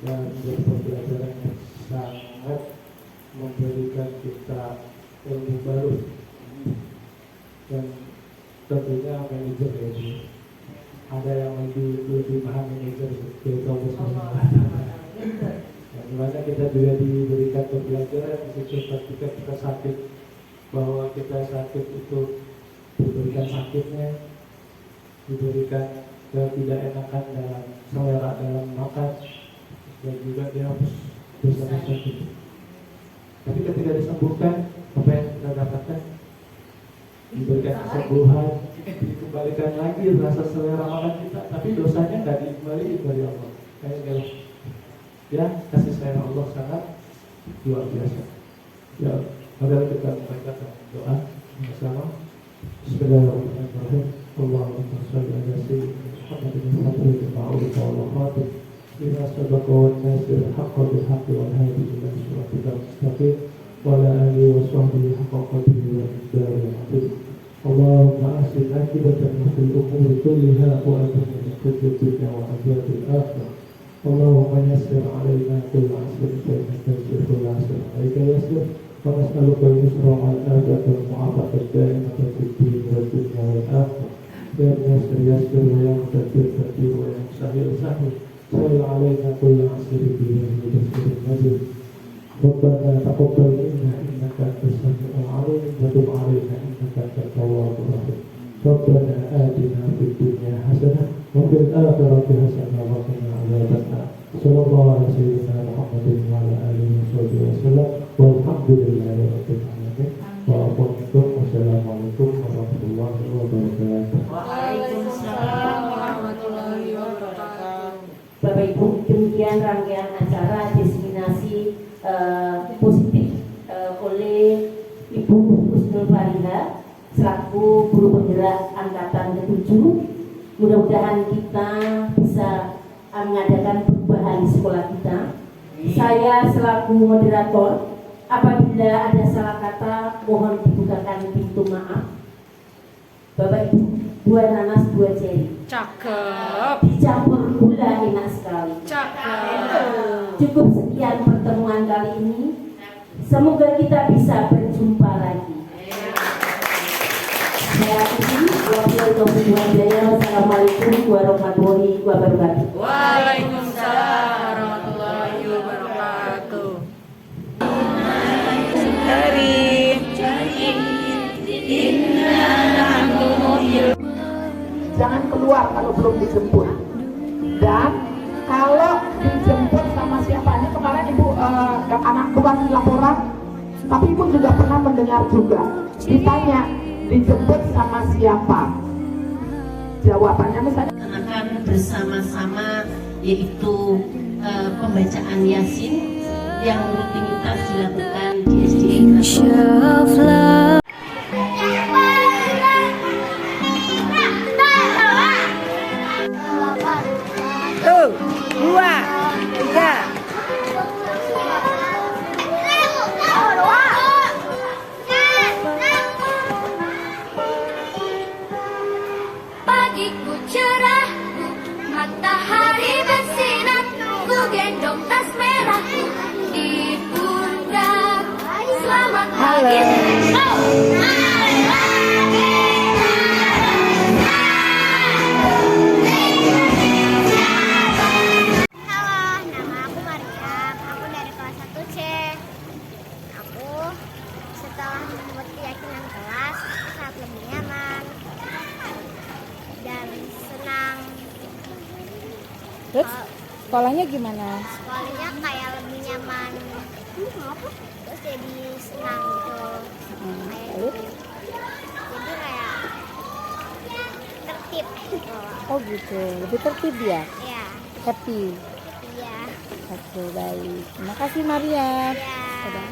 dan menjadi pembelajaran yang sangat memberikan kita ilmu baru dan tentunya manajer ya Bu. Ada yang lebih paham manajer dari kaum muslimin. Yang dimana kita juga diberikan pembelajaran di situ ketika kita sakit, bahwa kita sakit itu diberikan sakitnya, diberikan ketidakenakan dalam selera dalam makan, dan juga dia harus dosa-dosa kita. Tapi ketika disembuhkan, apa yang kita dapatkan? Diberikan kesembuhan, dikembalikan lagi rasa selera makan kita, tapi dosanya nggak dikembalikan dari Allah. Kayak ya, kasih sayang Allah sangat luar biasa. Ya, mari kita bacakan doa bersama. Bismillahirrahmanirrahim. Allahumma shalli ala sayyidina Muhammadin wa ala alihi bima sabaqa wa nasir haqqa bil haqqi wal hadi ila siratal mustaqim wa ala alihi wa sahbihi haqqa qadrihi wa miqdarihi al-azim. Allahumma ahsin aqibatana fil umuri kulliha wa ajirna min khizyi dunya wa adhabil akhirah. Allahumma yassir 'alaina kulla 'asrin ونسألك اليسر والعافية والمعافاة الدائمة في الدين والدنيا والآخرة يا يسر يسر ويا مدبر دبر ويا مسهل سهل سهل علينا كل عسير بدين بتسير النبي ربنا تقبل منا إنك أنت السميع العليم وتب علينا إنك أنت التواب الرحيم ربنا آتنا في الدنيا حسنة وفي الآخرة حسنة وقنا عذاب النار صلى الله على سيدنا محمد وعلى آله وصحبه وسلم والحمد لله رب العالمين والسلام عليكم ورحمة الله وبركاته. Waalaikumsalam warahmatullahi wabarakatuh. Bapak Ibu, demikian rangkaian acara diseminasi positif oleh Ibu Husnul Fariha selaku guru penggerak angkatan ke-7. Mudah-mudahan kita bisa mengadakan perubahan di sekolah kita. Saya selaku moderator, apabila ada salah kata mohon dibukakan pintu maaf. Bapak Ibu, 2 nanas 2 ceri. Cakep. Dicampur gula enak sekali. Cakep. Cukup sekian pertemuan kali ini. Semoga kita bisa berjumpa lagi. Saya akhiri. Wassalamualaikum warahmatullahi wabarakatuh. Waalaikumsalam warahmatullahi wabarakatuh. Jangan keluar kalau belum dijemput. Dan kalau dijemput sama siapa, ini kemarin ibu anak keluar laporan, tapi ibu juga pernah mendengar juga ditanya dijemput sama siapa. Jawabannya misalnya Akan bersama-sama yaitu pembacaan Yasin yang rutinitas dilakukan di SDN. Pagiku cerah, matahari bersinar, ku gendong tas merah di pundak. Selamat pagi. Halo, nama aku Mariam. Aku dari kelas 1C. Aku setelah membuat keyakinan kelas, saat lebih nyaman dan senang. Terus sekolahnya gimana? Sekolahnya kayak lebih nyaman. Terus jadi senang gitu. Lalu? Jadi kayak tertib gitu. Oh gitu, lebih tertib ya? Ya, Happy. iya. Oke, baik. Terima kasih Maria. Ya. Dadah.